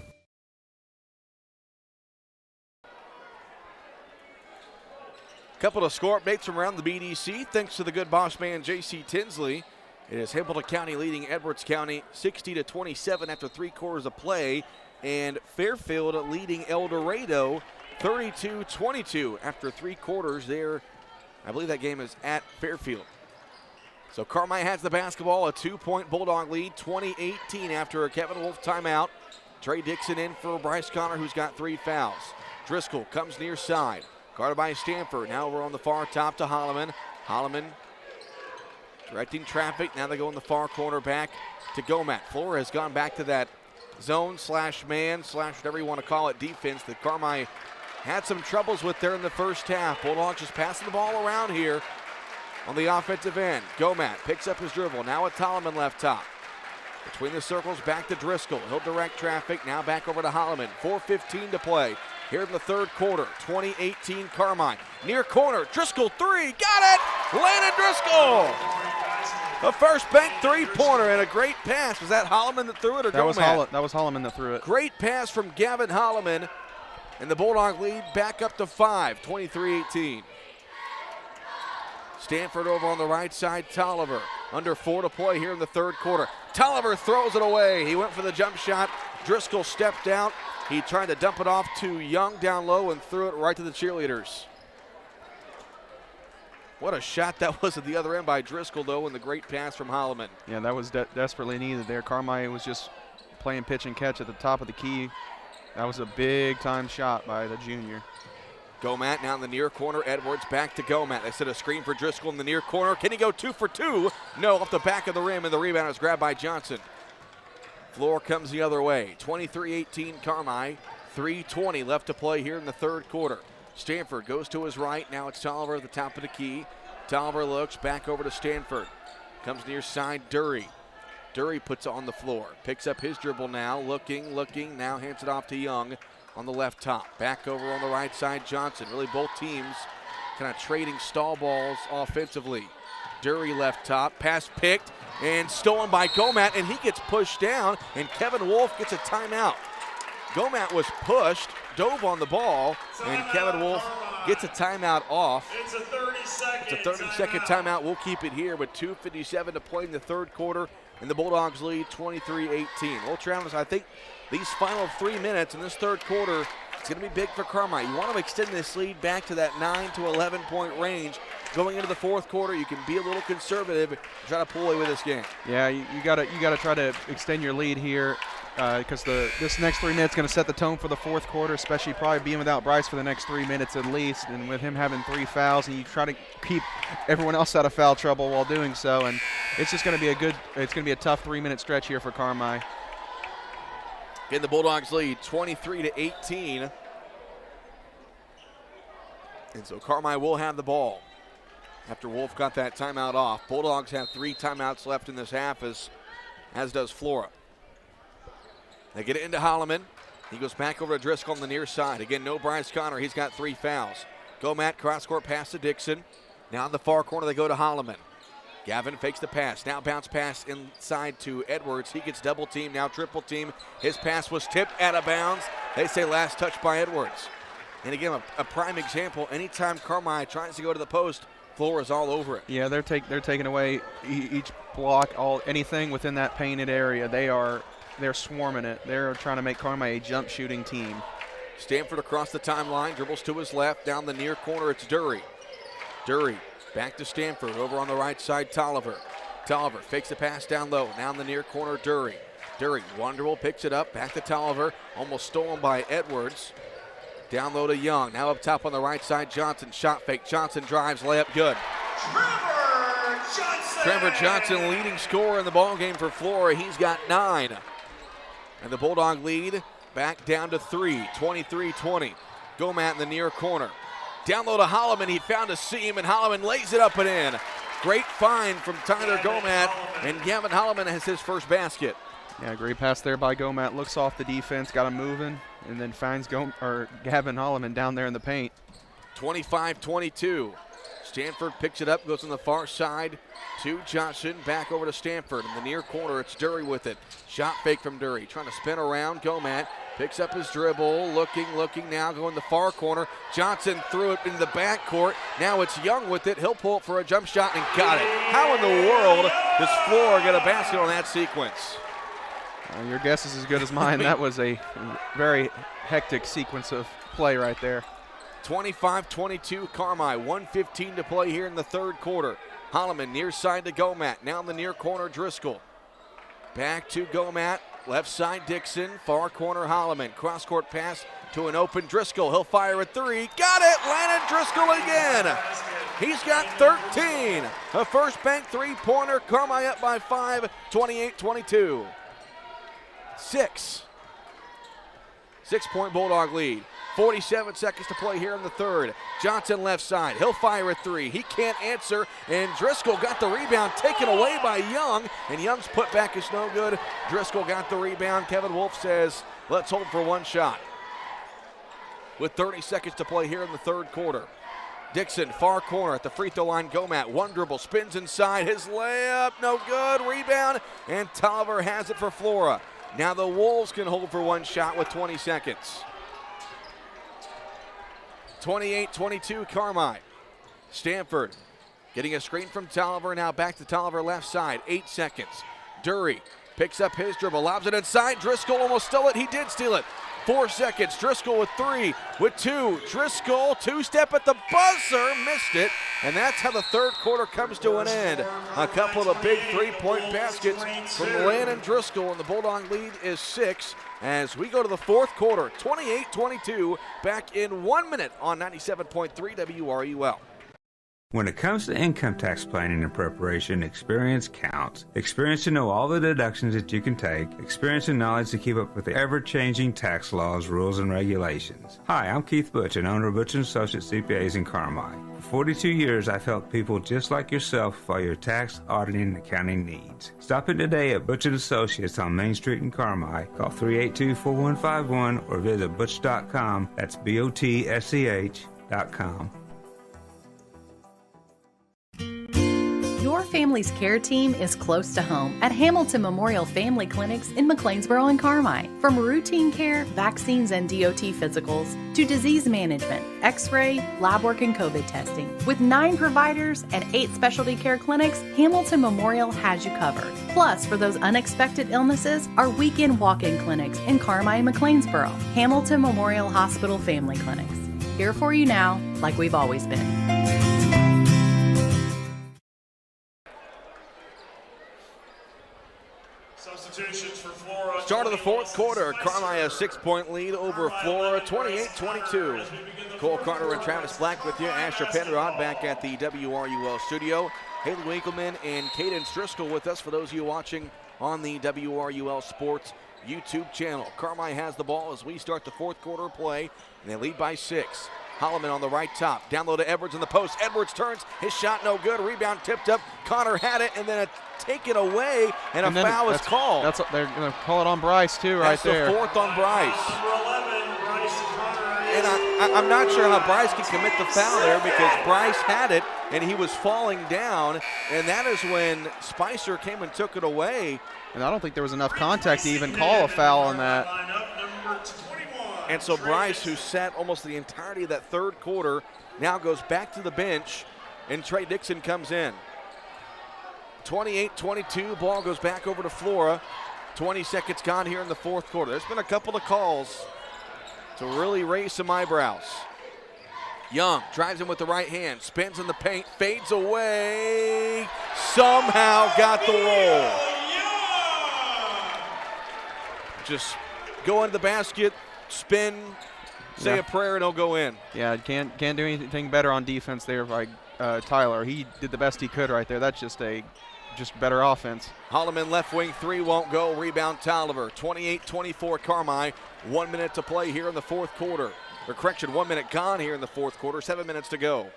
Couple of score updates from around the BDC. Thanks to the good boss man, J.C. Tinsley. It is Hamilton County leading Edwards County 60-27 after 3 quarters of play. And Fairfield leading El Dorado 32-22 after 3 quarters there. I believe that game is at Fairfield. So Carmi has the basketball, a 2-point Bulldog lead, 20-18 after a Kevin Wolf timeout. Trey Dixon in for Bryce Connor, who's got 3 fouls. Driscoll comes near side, guarded by Stanford. Now we're on the far top to Holloman. Holloman directing traffic. Now they go in the far corner back to Gomat. Flora has gone back to that zone / man / whatever you want to call it defense that Carmi had some troubles with there in the first half. Bulldogs just passing the ball around here on the offensive end. Gomat picks up his dribble. Now it's Holloman left top. Between the circles, back to Driscoll. He'll direct traffic. Now back over to Holloman. 4:15 to play here in the third quarter. 20-18 Carmi. Near corner. Driscoll 3. Got it! Landon Driscoll! The first bank 3-pointer and a great pass. Was that Holloman that threw it or Gomat? That was Holloman that threw it. Great pass from Gavin Holloman. And the Bulldog lead back up to 5. 23-18. Stanford over on the right side, Tolliver. Under 4 to play here in the third quarter. Tolliver throws it away. He went for the jump shot. Driscoll stepped out. He tried to dump it off to Young down low and threw it right to the cheerleaders. What a shot that was at the other end by Driscoll, though, and the great pass from Holloman. Yeah, that was desperately needed there. Carmi was just playing pitch and catch at the top of the key. That was a big-time shot by the junior. Gomat now in the near corner. Edwards back to Gomat. They set a screen for Driscoll in the near corner. Can he go 2 for 2? No, off the back of the rim, and the rebound is grabbed by Johnson. Floor comes the other way. 23-18 Carmi. 3:20 left to play here in the third quarter. Stanford goes to his right. Now it's Tolliver at the top of the key. Tolliver looks back over to Stanford. Comes near side, Dury. Dury puts it on the floor. Picks up his dribble now. Looking. Now hands it off to Young on the left top. Back over on the right side, Johnson. Really both teams kind of trading stall balls offensively. Dury left top. Pass picked and stolen by Gomat, and he gets pushed down, and Kevin Wolf gets a timeout. Gomat was pushed, dove on the ball, and Kevin Wolf gets a timeout off. It's a 30-second 30-second timeout. We'll keep it here with 2:57 to play in the third quarter, and the Bulldogs lead 23-18. Well, Travis, I think these final 3 minutes in this third quarter, it's going to be big for Carmi. You want to extend this lead back to that 9 to 11-point range. Going into the fourth quarter, you can be a little conservative and try to pull away with this game. Yeah, you gotta try to extend your lead here because this next 3 minutes is going to set the tone for the fourth quarter, especially probably being without Bryce for the next 3 minutes at least, and with him having 3 fouls, and you try to keep everyone else out of foul trouble while doing so. And it's just going to be a tough 3-minute stretch here for Carmi. Again, the Bulldogs lead 23-18. And so Carmi will have the ball after Wolf got that timeout off. Bulldogs have 3 timeouts left in this half, as does Flora. They get it into Holloman. He goes back over to Driscoll on the near side. Again, no Bryce Connor. He's got 3 fouls. Gomat cross-court pass to Dixon. Now in the far corner, they go to Holloman. Gavin fakes the pass. Now bounce pass inside to Edwards. He gets double team, now triple team. His pass was tipped out of bounds. They say last touch by Edwards. And again, a prime example. Anytime Carmi tries to go to the post, Flora's all over it. Yeah, they're taking away each block, anything within that painted area. They're swarming it. They're trying to make Carmi a jump shooting team. Stanford across the timeline, dribbles to his left. Down the near corner, it's Dury. Dury back to Stanford. Over on the right side, Tolliver. Tolliver fakes the pass down low. Now in the near corner, Dury. Dury, one dribble, picks it up. Back to Tolliver. Almost stolen by Edwards. Down low to Young. Now up top on the right side, Johnson. Shot fake. Johnson drives, layup good. Trevor Johnson, leading scorer in the ballgame for Flora. He's got 9. And the Bulldog lead back down to 3, 23-20. Gomat in the near corner. Down low to Holloman. He found a seam, and Holloman lays it up and in. Great find from Tyler Gomat, and Gavin Holloman has his first basket. Yeah, great pass there by Gomat. Looks off the defense, got him moving, and then finds Gavin Holloman down there in the paint. 25-22. Stanford picks it up, goes on the far side to Johnson. Back over to Stanford. In the near corner, it's Dury with it. Shot fake from Dury. Trying to spin around. Gomat picks up his dribble. Looking now. Going the far corner. Johnson threw it into the backcourt. Now it's Young with it. He'll pull it for a jump shot and got it. How in the world does Flora get a basket on that sequence? Your guess is as good as mine. That was a very hectic sequence of play right there. 25-22 Carmi, 1:15 to play here in the third quarter. Holloman near side to Gomat, now in the near corner Driscoll. Back to Gomat, left side Dixon, far corner Holloman. Cross court pass to an open Driscoll, he'll fire a three, got it, Landon Driscoll again. He's got 13, a first bank three-pointer, Carmi up by 5, 28-22. 6-point Bulldog lead. 47 seconds to play here in the third. Johnson left side. He'll fire a three. He can't answer, and Driscoll got the rebound taken away by Young, and Young's putback is no good. Driscoll got the rebound. Kevin Wolf says, let's hold for one shot. With 30 seconds to play here in the third quarter. Dixon, far corner at the free throw line. Gomat, one dribble, spins inside. His layup, no good. Rebound, and Tolliver has it for Flora. Now the Wolves can hold for one shot with 20 seconds. 28-22 Carmi. Stanford getting a screen from Tolliver. Now back to Tolliver left side. 8 seconds. Dury picks up his dribble, lobs it inside. Driscoll almost stole it. He did steal it. 4 seconds. Driscoll with 3, with 2. Driscoll, two-step at the buzzer, missed it. And that's how the third quarter comes to an end. A couple of big three-point baskets from Landon Driscoll, and the Bulldog lead is 6 as we go to the fourth quarter. 28-22, back in 1 minute on 97.3 WRUL. When it comes to income tax planning and preparation, experience counts. Experience to know all the deductions that you can take. Experience and knowledge to keep up with the ever-changing tax laws, rules, and regulations. Hi, I'm Keith Butch, and owner of Butch & Associates CPAs in Carmi. For 42 years, I've helped people just like yourself for your tax, auditing, and accounting needs. Stop in today at Butch & Associates on Main Street in Carmi. Call 382-4151 or visit butch.com. That's BOTSCH.com. Your family's care team is close to home at Hamilton Memorial Family Clinics in McLeansboro and Carmi. From routine care, vaccines, and DOT physicals to disease management, x-ray, lab work, and COVID testing. With 9 providers and 8 specialty care clinics, Hamilton Memorial has you covered. Plus, for those unexpected illnesses, our weekend walk-in clinics in Carmi and McLeansboro. Hamilton Memorial Hospital Family Clinics. Here for you now, like we've always been. Substitutions for Flora. Start of the fourth quarter. Carmi a 6-point lead over Flora, 28-22. Cole Carter and Travis Black with you. Asher Penrod back at the WRUL studio. Haley Winkleman and Cadence Driscoll with us for those of you watching on the WRUL Sports YouTube channel. Carmi has the ball as we start the fourth quarter play, and they lead by 6. Holloman on the right top. Down low to Edwards in the post. Edwards turns. His shot no good. Rebound tipped up. Connor had it, and then taken away, and a foul is called. They're going to call it on Bryce, too, right there. That's the fourth on Bryce. And I'm not sure how Bryce can commit the foul there because Bryce had it, and he was falling down, and that is when Spicer came and took it away. And I don't think there was enough contact to even call a foul on that. And so Bryce, who sat almost the entirety of that third quarter, now goes back to the bench, and Trey Dixon comes in. 28-22, ball goes back over to Flora. 20 seconds gone here in the fourth quarter. There's been a couple of calls to really raise some eyebrows. Young drives in with the right hand, spins in the paint, fades away, somehow got the roll. Just go into the basket, spin, say a prayer, and he'll go in. Yeah, can't do anything better on defense there by Tyler. He did the best he could right there. That's just a just better offense. Holloman left wing three won't go. Rebound Tolliver. 28-24 Carmi. 1 minute to play here in the fourth quarter. Or correction, 1 minute gone here in the fourth quarter. 7 minutes to go.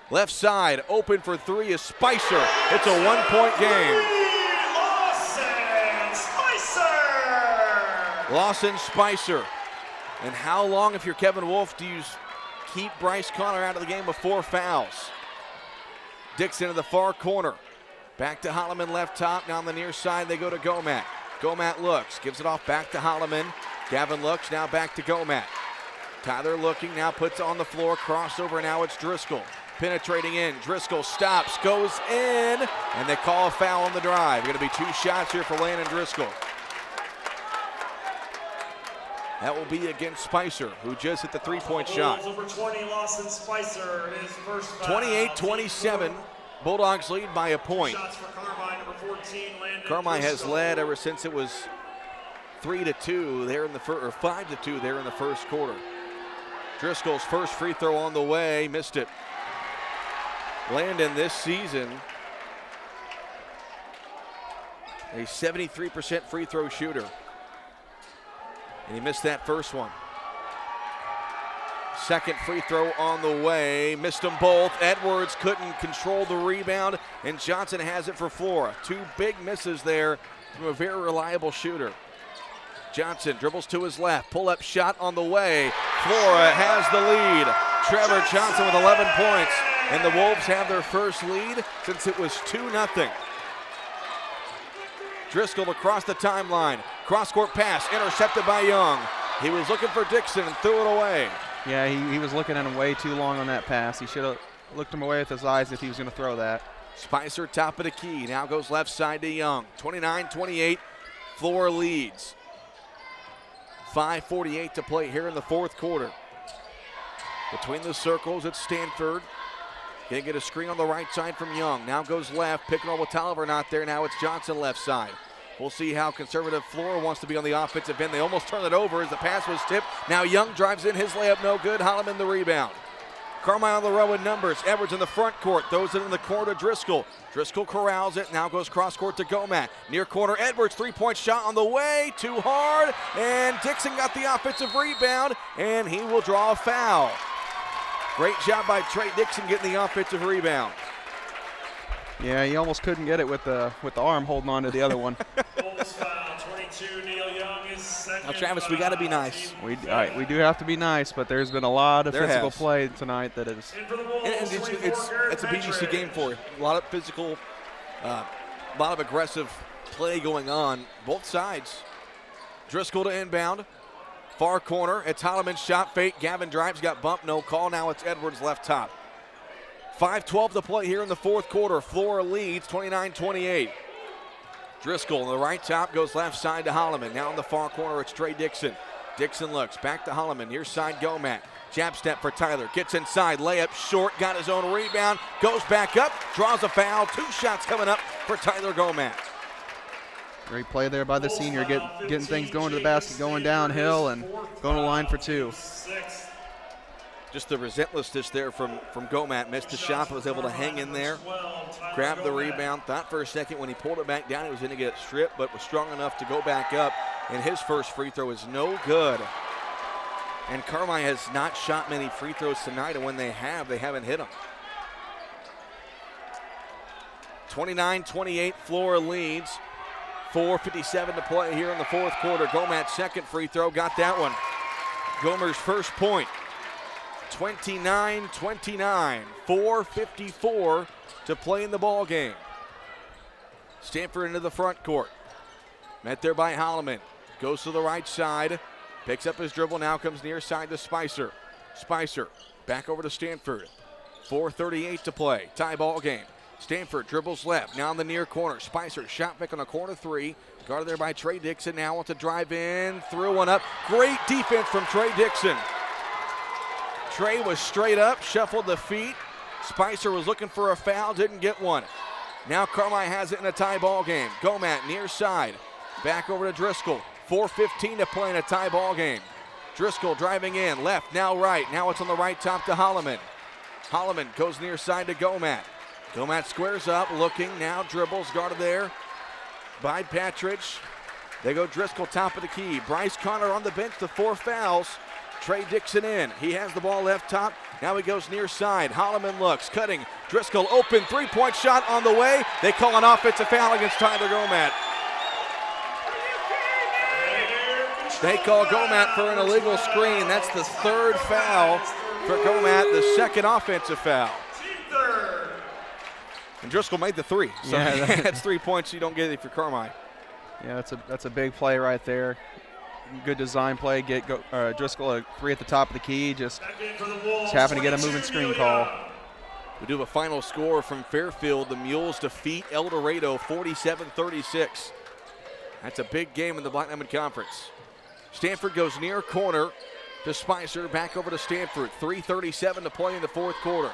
Left side, open for three is Spicer. It's a 1 point game. Lawson Spicer. And how long, if you're Kevin Wolf, do you keep Bryce Connor out of the game with 4 fouls? Dixon in the far corner. Back to Holloman left top. Now on the near side, they go to Gomat. Gomat looks, gives it off back to Holloman. Gavin looks, now back to Gomat. Tyler looking, now puts it on the floor. Crossover, now it's Driscoll. Penetrating in, Driscoll stops, goes in, and they call a foul on the drive. Going to be 2 shots here for Landon Driscoll. That will be against Spicer, who just hit the 3-point shot. Over 20, Lawson Spicer, his first foul. 28-27, Bulldogs lead by a point. Shots for Carmi, number 14, Landon Carmi has Driscoll. led ever since it was 3-2 there in the first, or 5-2 there in the first quarter. Driscoll's first free throw on the way, missed it. Landon this season, a 73% free throw shooter. And he missed that first one. Second free throw on the way, missed them both. Edwards couldn't control the rebound, and Johnson has it for Flora. 2 big misses there from a very reliable shooter. Johnson dribbles to his left, pull-up shot on the way. Flora has the lead. Trevor Johnson with 11 points, and the Wolves have their first lead since it was 2-0. Driscoll across the timeline. Cross-court pass intercepted by Young. He was looking for Dixon and threw it away. Yeah, he was looking at him way too long on that pass. He should have looked him away with his eyes if he was going to throw that. Spicer top of the key. Now goes left side to Young. 29-28. Flora leads. 5:48 to play here in the fourth quarter. Between the circles, it's Stanford. Can't get a screen on the right side from Young. Now goes left, pick and roll with Tolliver not there. Now it's Johnson left side. We'll see how conservative Flora wants to be on the offensive end. They almost turned it over as the pass was tipped. Now Young drives in, his layup no good. Holloman the rebound. Carmi on the row in numbers. Edwards in the front court, throws it in the corner to Driscoll. Driscoll corrals it, now goes cross court to Gomat. Near corner, Edwards, 3-point shot on the way, too hard, and Dixon got the offensive rebound, and he will draw a foul. Great job by Trey Dixon getting the offensive rebound. Yeah, he almost couldn't get it with the arm holding on to the other one. Now, Travis, we got to be nice. We do have to be nice, but there's been a lot of physical play tonight that is. And it's a BGC game for you. A lot of physical, a lot of aggressive play going on, both sides. Driscoll to inbound. Far corner, it's Holloman's shot fake. Gavin drives, got bumped, no call. Now it's Edwards left top. 5:12 to play here in the fourth quarter. Flora leads 29-28. Driscoll on the right top goes left side to Holloman. Now in the far corner, it's Trey Dixon. Dixon looks back to Holloman. Near side, Gomat. Jab step for Tyler. Gets inside, layup short, got his own rebound. Goes back up, draws a foul. 2 shots coming up for Tyler Gomat. Great play there by the senior, getting things going to the basket, going downhill, and going to line for 2. Just the relentlessness there from Gomat. Missed the shot, but was able to hang in there. Grabbed the rebound. Thought for a second when he pulled it back down he was going to get stripped, but was strong enough to go back up. And his first free throw is no good. And Carmi has not shot many free throws tonight, and when they have, they haven't hit them. 29-28, Flora leads. 4:57 to play here in the fourth quarter. Gomat's second free throw, got that one. Gomer's first point. 29-29, 4:54 to play in the ball game. Stanford into the front court. Met there by Holloman. Goes to the right side. Picks up his dribble. Now comes near side to Spicer. Spicer back over to Stanford. 4:38 to play. Tie ball game. Stanford dribbles left. Now in the near corner. Spicer shot pick on the corner 3. Guarded there by Trey Dixon. Now wants to drive in. Threw one up. Great defense from Trey Dixon. Trey was straight up, shuffled the feet. Spicer was looking for a foul, didn't get one. Now Carmi has it in a tie ball game. Gomat near side. Back over to Driscoll. 4:15 to play in a tie ball game. Driscoll driving in, left, now right. Now it's on the right top to Holloman. Holloman goes near side to Gomat. Gomat squares up, looking, now dribbles, guarded there by Patridge. They go Driscoll, top of the key. Bryce Connor on the bench, the 4 fouls. Trey Dixon in. He has the ball left top. Now he goes near side. Holloman looks, cutting. Driscoll open, 3-point shot on the way. They call an offensive foul against Tyler Gomat. They call Gomat for an illegal screen. That's the 3rd foul for Gomat, the 2nd offensive foul. And Driscoll made the 3. So yeah, that's 3 points you don't get if you're Carmi. Yeah, that's a big play right there. Good design play. Get Driscoll a 3 at the top of the key. Just happened to get a moving screen call. We do have a final score from Fairfield. The Mules defeat El Dorado 47-36. That's a big game in the Black Diamond Conference. Stanford goes near corner to Spicer. Back over to Stanford. 3:37 to play in the 4th quarter.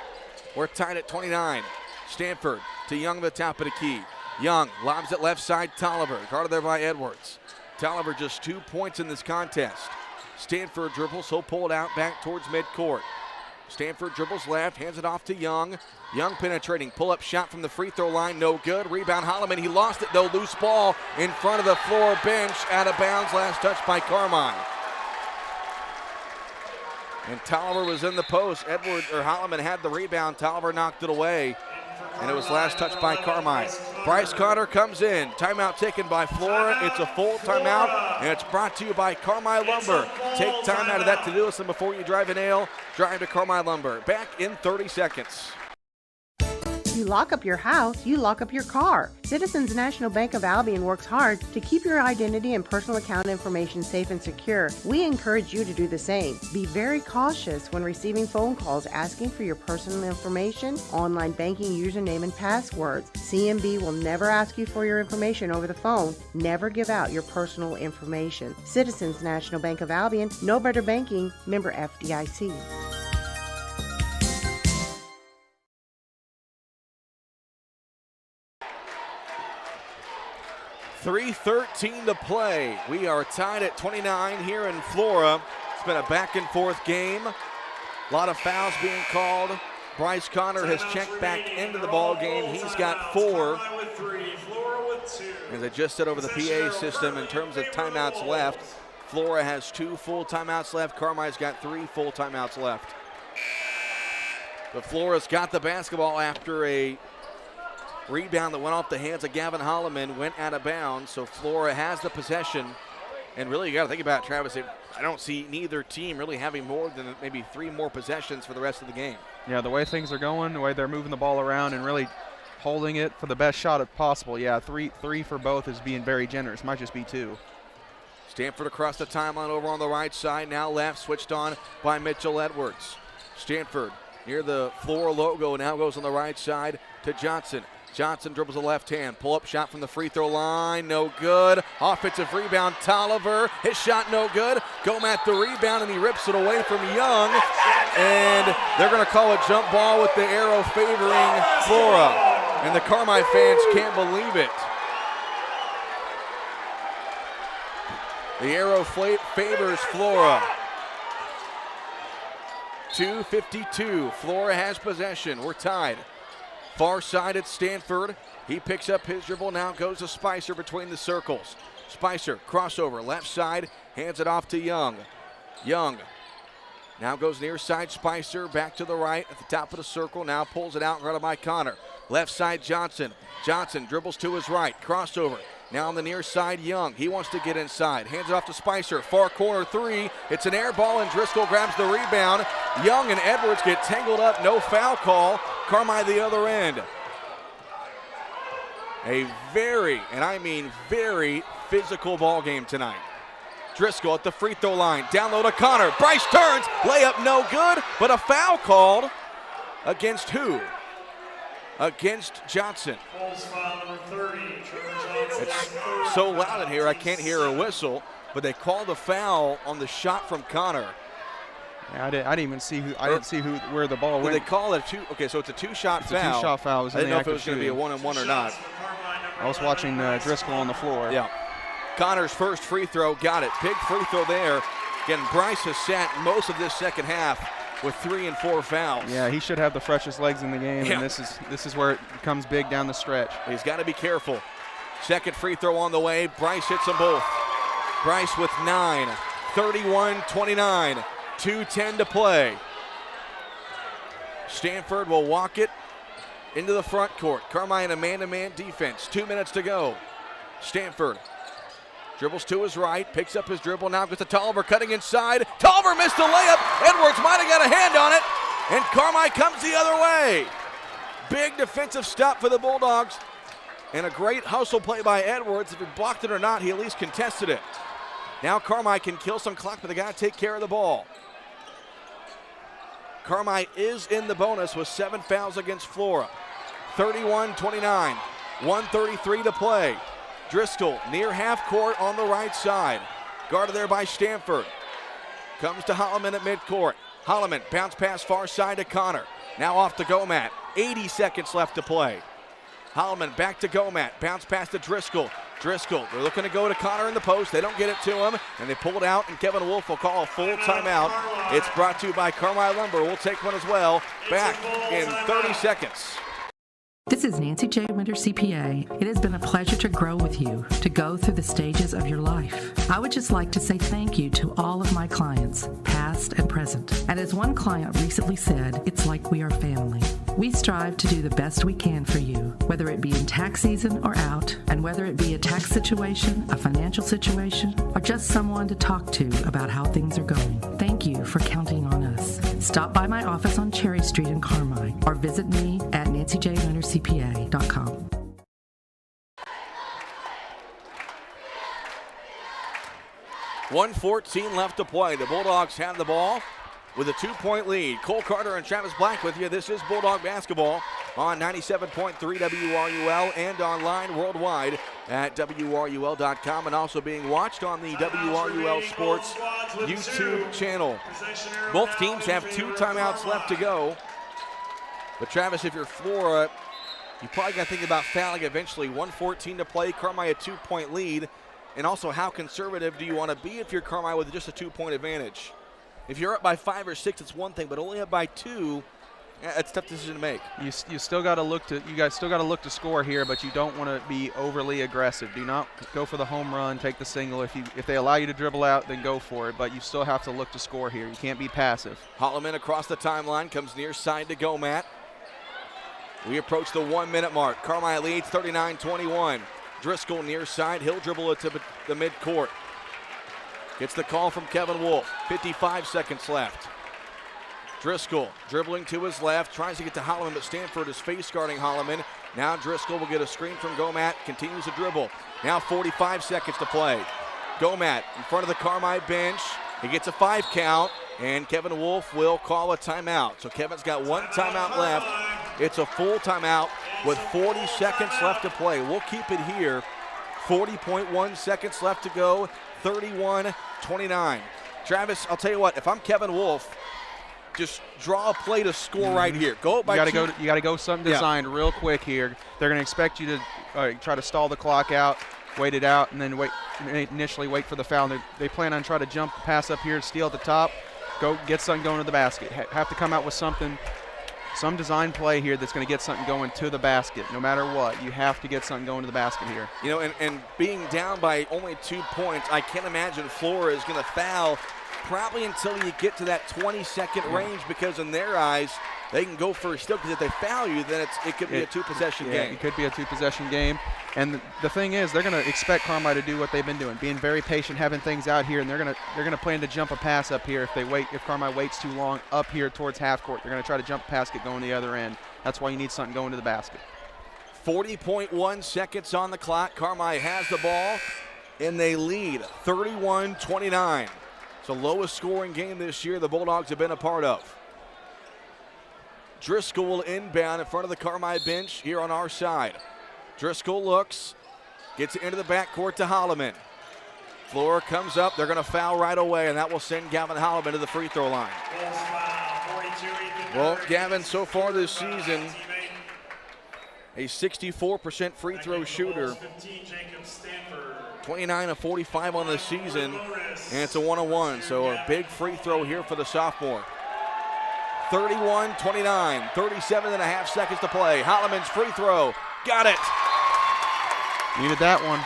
We're tied at 29. Stanford to Young at the top of the key. Young lobs it left side. Tolliver guarded there by Edwards. Tolliver just 2 points in this contest. Stanford dribbles, he'll pull it out back towards midcourt. Stanford dribbles left, hands it off to Young. Young penetrating, pull-up shot from the free throw line, no good. Rebound Holloman, he lost it though, loose ball in front of the Flora bench, out of bounds, last touch by Carmine. And Tolliver was in the post. Holloman had the rebound, Tolliver knocked it away. And it was last touched by Carmine. Bryce Connor comes in. Timeout taken by Flora. It's a full timeout, and it's brought to you by Carmine Lumber. Take time out of that to-do list, and before you drive a nail, drive to Carmine Lumber. Back in 30 seconds. You lock up your house, you lock up your car. Citizens National Bank of Albion works hard to keep your identity and personal account information safe and secure. We encourage you to do the same. Be very cautious when receiving phone calls asking for your personal information, online banking username and passwords. CNB will never ask you for your information over the phone. Never give out your personal information. Citizens National Bank of Albion, no better banking, member FDIC. 3:13 to play. We are tied at 29 here in Flora. It's been a back and forth game. A lot of fouls being called. Bryce Connor has checked back into the ball game. He's got 4. As I just said over the PA system, in terms of timeouts left, Flora has 2 full timeouts left. Carmine's got 3 full timeouts left. But Flora's got the basketball after a rebound that went off the hands of Gavin Holloman, went out of bounds, so Flora has the possession. And really, you got to think about it, Travis. I don't see neither team really having more than maybe 3 more possessions for the rest of the game. Yeah, the way things are going, the way they're moving the ball around and really holding it for the best shot if possible. Yeah, three for both is being very generous. Might just be 2. Stanford across the timeline over on the right side, now left, switched on by Mitchell Edwards. Stanford near the Flora logo, now goes on the right side to Johnson. Johnson dribbles the left hand, pull-up shot from the free throw line, no good. Offensive rebound, Tolliver, his shot no good. Gomat the rebound, and he rips it away from Young. And they're going to call a jump ball with the arrow favoring Flora. And the Carmine fans can't believe it. The arrow favors Flora. 2:52, Flora has possession, we're tied. Far side at Stanford. He picks up his dribble, now goes to Spicer between the circles. Spicer, crossover, left side, hands it off to Young. Young now goes near side, Spicer, back to the right at the top of the circle, now pulls it out and run by Connor. Left side, Johnson. Johnson dribbles to his right, crossover. Now on the near side, Young. He wants to get inside. Hands it off to Spicer. Far corner 3. It's an air ball, and Driscoll grabs the rebound. Young and Edwards get tangled up. No foul call. Carmine the other end. A very, and I mean very, physical ball game tonight. Driscoll at the free throw line. Down low to Connor. Bryce turns. Layup no good, but a foul called against who? Against Johnson. It's so loud in here I can't hear a whistle, but they called a foul on the shot from Connor. Yeah, I didn't even see who. I didn't see where the ball went. They call it a 2. Okay, so it's a 2-shot foul. It's a 2-shot foul. I didn't know if it was going to be a 1-and-1 or not. I was watching Driscoll on the floor. Yeah. Connor's first free throw, got it. Big free throw there. Again, Bryce has sat most of this second half. with 3 and 4 fouls. Yeah, he should have the freshest legs in the game, and this is where it becomes big down the stretch. He's got to be careful. Second free throw on the way. Bryce hits them both. Bryce with 9, 31-29, 2:10 to play. Stanford will walk it into the front court. Carmi in a man-to-man defense. 2 minutes to go. Stanford dribbles to his right, picks up his dribble, now gets to Tolliver cutting inside. Tolliver missed the layup. Edwards might have got a hand on it, and Carmi comes the other way. Big defensive stop for the Bulldogs, and a great hustle play by Edwards. If he blocked it or not, he at least contested it. Now Carmi can kill some clock, but they got to take care of the ball. Carmi is in the bonus with 7 fouls against Flora. 31-29, 1:33 to play. Driscoll near half court on the right side. Guarded there by Stanford. Comes to Holloman at midcourt. Holloman bounce pass far side to Connor. Now off to Gomat. 80 seconds left to play. Holloman back to Gomat. Bounce pass to Driscoll. Driscoll, they're looking to go to Connor in the post. They don't get it to him, and they pull it out, and Kevin Wolf will call a full timeout. It's brought to you by Carmi Lumber. We'll take one as well. Back in 30 seconds. This is Nancy J. Winter, CPA. It has been a pleasure to grow with you, to go through the stages of your life. I would just like to say thank you to all of my clients, past and present. And as one client recently said, it's like we are family. We strive to do the best we can for you, whether it be in tax season or out, and whether it be a tax situation, a financial situation, or just someone to talk to about how things are going. Thank you for counting on us. Stop by my office on Cherry Street in Carmi, or visit me at nancyjwintercpa.com. .114 left to play. The Bulldogs have the ball with a 2-point lead. Cole Carter and Travis Black with you. This is Bulldog basketball on 97.3 WRUL and online worldwide at WRUL.com, and also being watched on the WRUL Sports YouTube channel. Both teams have 2 timeouts left to go. But Travis, if you're Flora, you probably got to think about fouling eventually. 1:14 to play. Carmi a 2-point lead. And also, how conservative do you want to be if you're Carmi with just a 2-point advantage? If you're up by 5 or 6, it's one thing, but only up by 2, it's a tough decision to make. You still got to look to to score here, but you don't want to be overly aggressive. Do not go for the home run, take the single. If they allow you to dribble out, then go for it. But you still have to look to score here. You can't be passive. Holloman across the timeline, comes near side to Gomat. We approach the 1-minute mark. Carmi leads 39-21. Driscoll near side. He'll dribble it to the midcourt. Gets the call from Kevin Wolf. 55 seconds left. Driscoll dribbling to his left. Tries to get to Holloman, but Stanford is face guarding Holloman. Now Driscoll will get a screen from Gomat. Continues to dribble. Now 45 seconds to play. Gomat in front of the Carmi bench. He gets a 5 count, and Kevin Wolf will call a timeout. So Kevin's got 1 timeout left. It's a full timeout with 40 seconds left to play. We'll keep it here. 40.1 seconds left to go. 31-29. Travis, I'll tell you what, if I'm Kevin Wolf, just draw a play to score right here. Go up by 2. You got to go something designed real quick here. They're going to expect you to try to stall the clock out, wait it out, and then initially wait for the foul. They plan on trying to jump pass up here, steal at the top, go get something going to the basket. Have to come out with some design play here that's going to get something going to the basket. No matter what, you have to get something going to the basket here. You know, and being down by only 2 points, I can't imagine Flora is going to foul probably until you get to that 20-second range, because in their eyes, they can go for it still, because if they foul you, then it could be a 2-possession game. It could be a 2-possession game. And the thing is, they're going to expect Carmi to do what they've been doing, being very patient, having things out here, and they're going to plan to jump a pass up here if Carmi waits too long up here towards half court. They're going to try to jump a pass, get going to the other end. That's why you need something going to the basket. 40.1 seconds on the clock. Carmi has the ball, and they lead 31-29. It's the lowest scoring game this year the Bulldogs have been a part of. Driscoll will inbound in front of the Carmi bench here on our side. Driscoll looks, gets it into the backcourt to Holloman. Flora comes up, they're going to foul right away, and that will send Gavin Holloman to the free throw line. Well, Gavin, so far this season, a 64% free throw shooter. 29 of 45 on the season, and it's a 1-on-1. So a big free throw here for the sophomore. 31-29, 37 and a half seconds to play. Holloman's free throw, got it. Needed that one.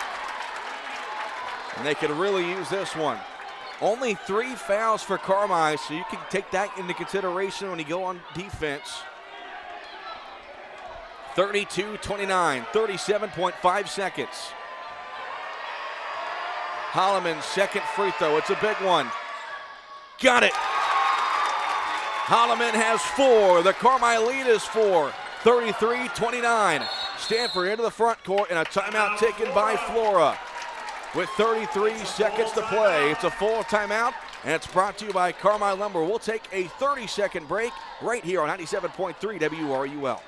And they could really use this one. Only 3 fouls for Carmi, so you can take that into consideration when you go on defense. 32-29, 37.5 seconds. Holloman's second free throw, it's a big one. Got it. Holloman has 4, the Carmi lead is 4, 33-29. Stanford into the front court and a timeout taken by Flora. With 33 seconds to play, it's a full timeout, and it's brought to you by Carmi Lumber. We'll take a 30-second break right here on 97.3 WRUL.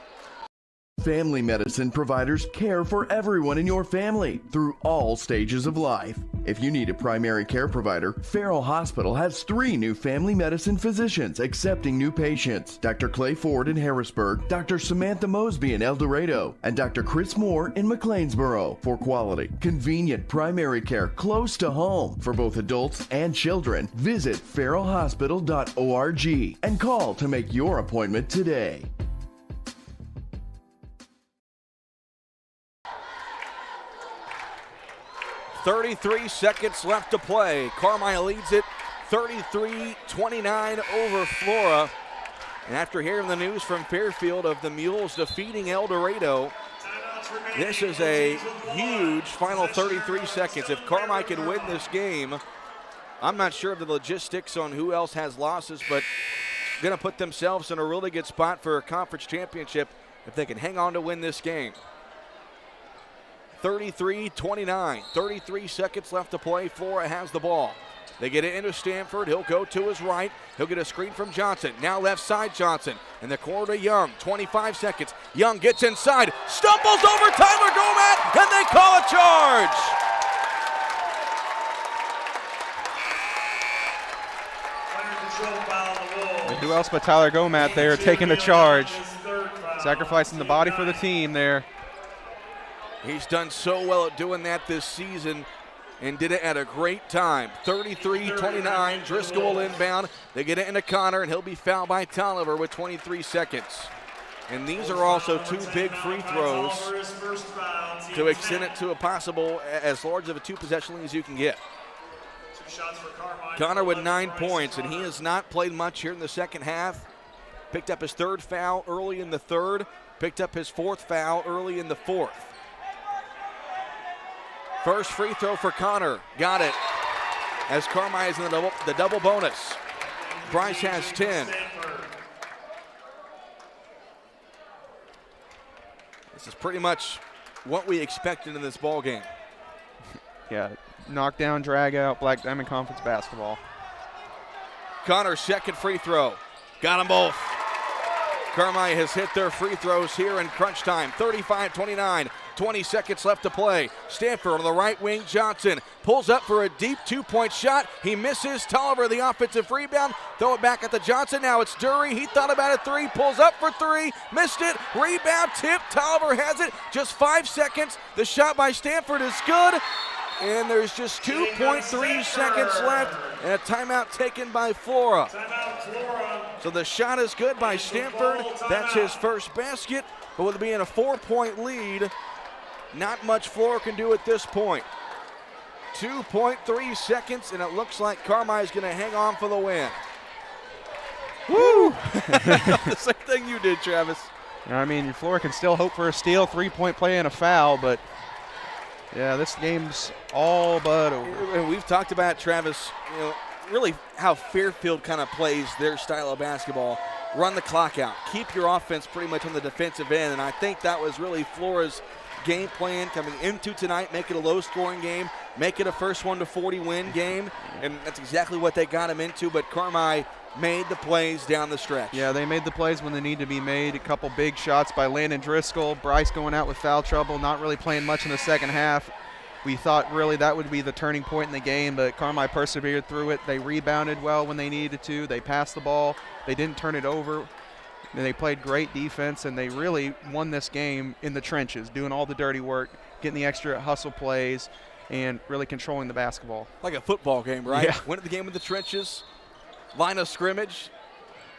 Family medicine providers care for everyone in your family through all stages of life. If you need a primary care provider, Farrell Hospital has 3 new family medicine physicians accepting new patients. Dr. Clay Ford in Harrisburg, Dr. Samantha Mosby in El Dorado, and Dr. Chris Moore in McLeansboro for quality, convenient primary care close to home for both adults and children. Visit farrellhospital.org and call to make your appointment today. 33 seconds left to play. Carmi leads it 33-29 over Flora. And after hearing the news from Fairfield of the Mules defeating El Dorado, this is a huge final 33 seconds. If Carmi can win this game, I'm not sure of the logistics on who else has losses, but going to put themselves in a really good spot for a conference championship if they can hang on to win this game. 33-29, 33 seconds left to play. Flora has the ball. They get it into Stanford. He'll go to his right. He'll get a screen from Johnson. Now left side Johnson. In the corner to Young. 25 seconds. Young gets inside. Stumbles over Tyler Gomat, and they call a charge. And who else but Tyler Gomat there taking the charge. Sacrificing the body for the team there. He's done so well at doing that this season and did it at a great time. 33-29, Driscoll will inbound. They get it into Connor, and he'll be fouled by Tolliver with 23 seconds. And these are also 2 big free throws to extend it to a possible as large of a 2-possession lead as you can get. Connor with 9 points, and he has not played much here in the second half. Picked up his 3rd foul early in the 3rd. Picked up his 4th foul early in the 4th. First free throw for Connor. Got it. As Carmi is in the double bonus. Bryce has 10. This is pretty much what we expected in this ball game. Yeah, knockdown, drag out, Black Diamond Conference basketball. Connor's second free throw. Got them both. Carmi has hit their free throws here in crunch time. 35-29. 20 seconds left to play. Stanford on the right wing. Johnson pulls up for a deep 2-point shot. He misses. Tolliver the offensive rebound. Throw it back at the Johnson. Now it's Dury. He thought about a 3. Pulls up for 3. Missed it. Rebound tip. Tolliver has it. Just 5 seconds. The shot by Stanford is good. And there's just 2.3 seconds left. And a timeout taken by Flora. So the shot is good by Stanford. That's his first basket. But with it being a 4-point lead, not much Flora can do at this point. 2.3 seconds, and it looks like Carmi is going to hang on for the win. Woo! The same thing you did, Travis. I mean, Flora can still hope for a steal, 3-point play, and a foul, but yeah, this game's all but over. And we've talked about, Travis, really how Fairfield kind of plays their style of basketball. Run the clock out. Keep your offense pretty much on the defensive end, and I think that was really Flora's game plan coming into tonight. Make it a low-scoring game. Make it a first 1-40 win game, and that's exactly what they got him into, but Carmi made the plays down the stretch. Yeah, they made the plays when they need to be made. A couple big shots by Landon Driscoll. Bryce going out with foul trouble, not really playing much in the second half. We thought really that would be the turning point in the game, but Carmi persevered through it. They rebounded well when they needed to. They passed the ball. They didn't turn it over. And they played great defense, and they really won this game in the trenches, doing all the dirty work, getting the extra hustle plays, and really controlling the basketball. Like a football game, right? Yeah. Win the game in the trenches, line of scrimmage,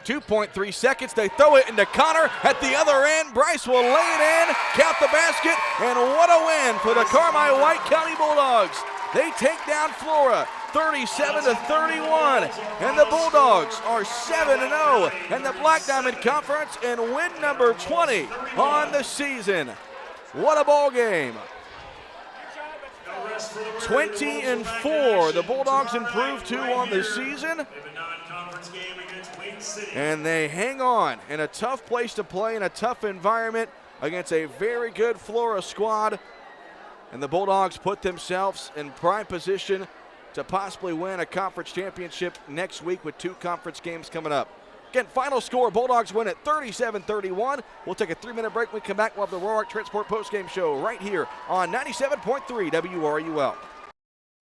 2.3 seconds. They throw it into Connor at the other end. Bryce will lay it in, count the basket, and what a win for the Carmi White County Bulldogs. They take down Flora 37-31, and the Bulldogs are 7-0 in the Black Diamond Conference and win number 20 on the season. What a ball game. 20-4, the Bulldogs improved 2 on the season, and they hang on in a tough place to play in a tough environment against a very good Flora squad, and the Bulldogs put themselves in prime position to possibly win a conference championship next week with 2 conference games coming up. Again, final score, Bulldogs win at 37-31. We'll take a 3-minute break. When we come back, we'll have the Roark Transport postgame show right here on 97.3 WRUL.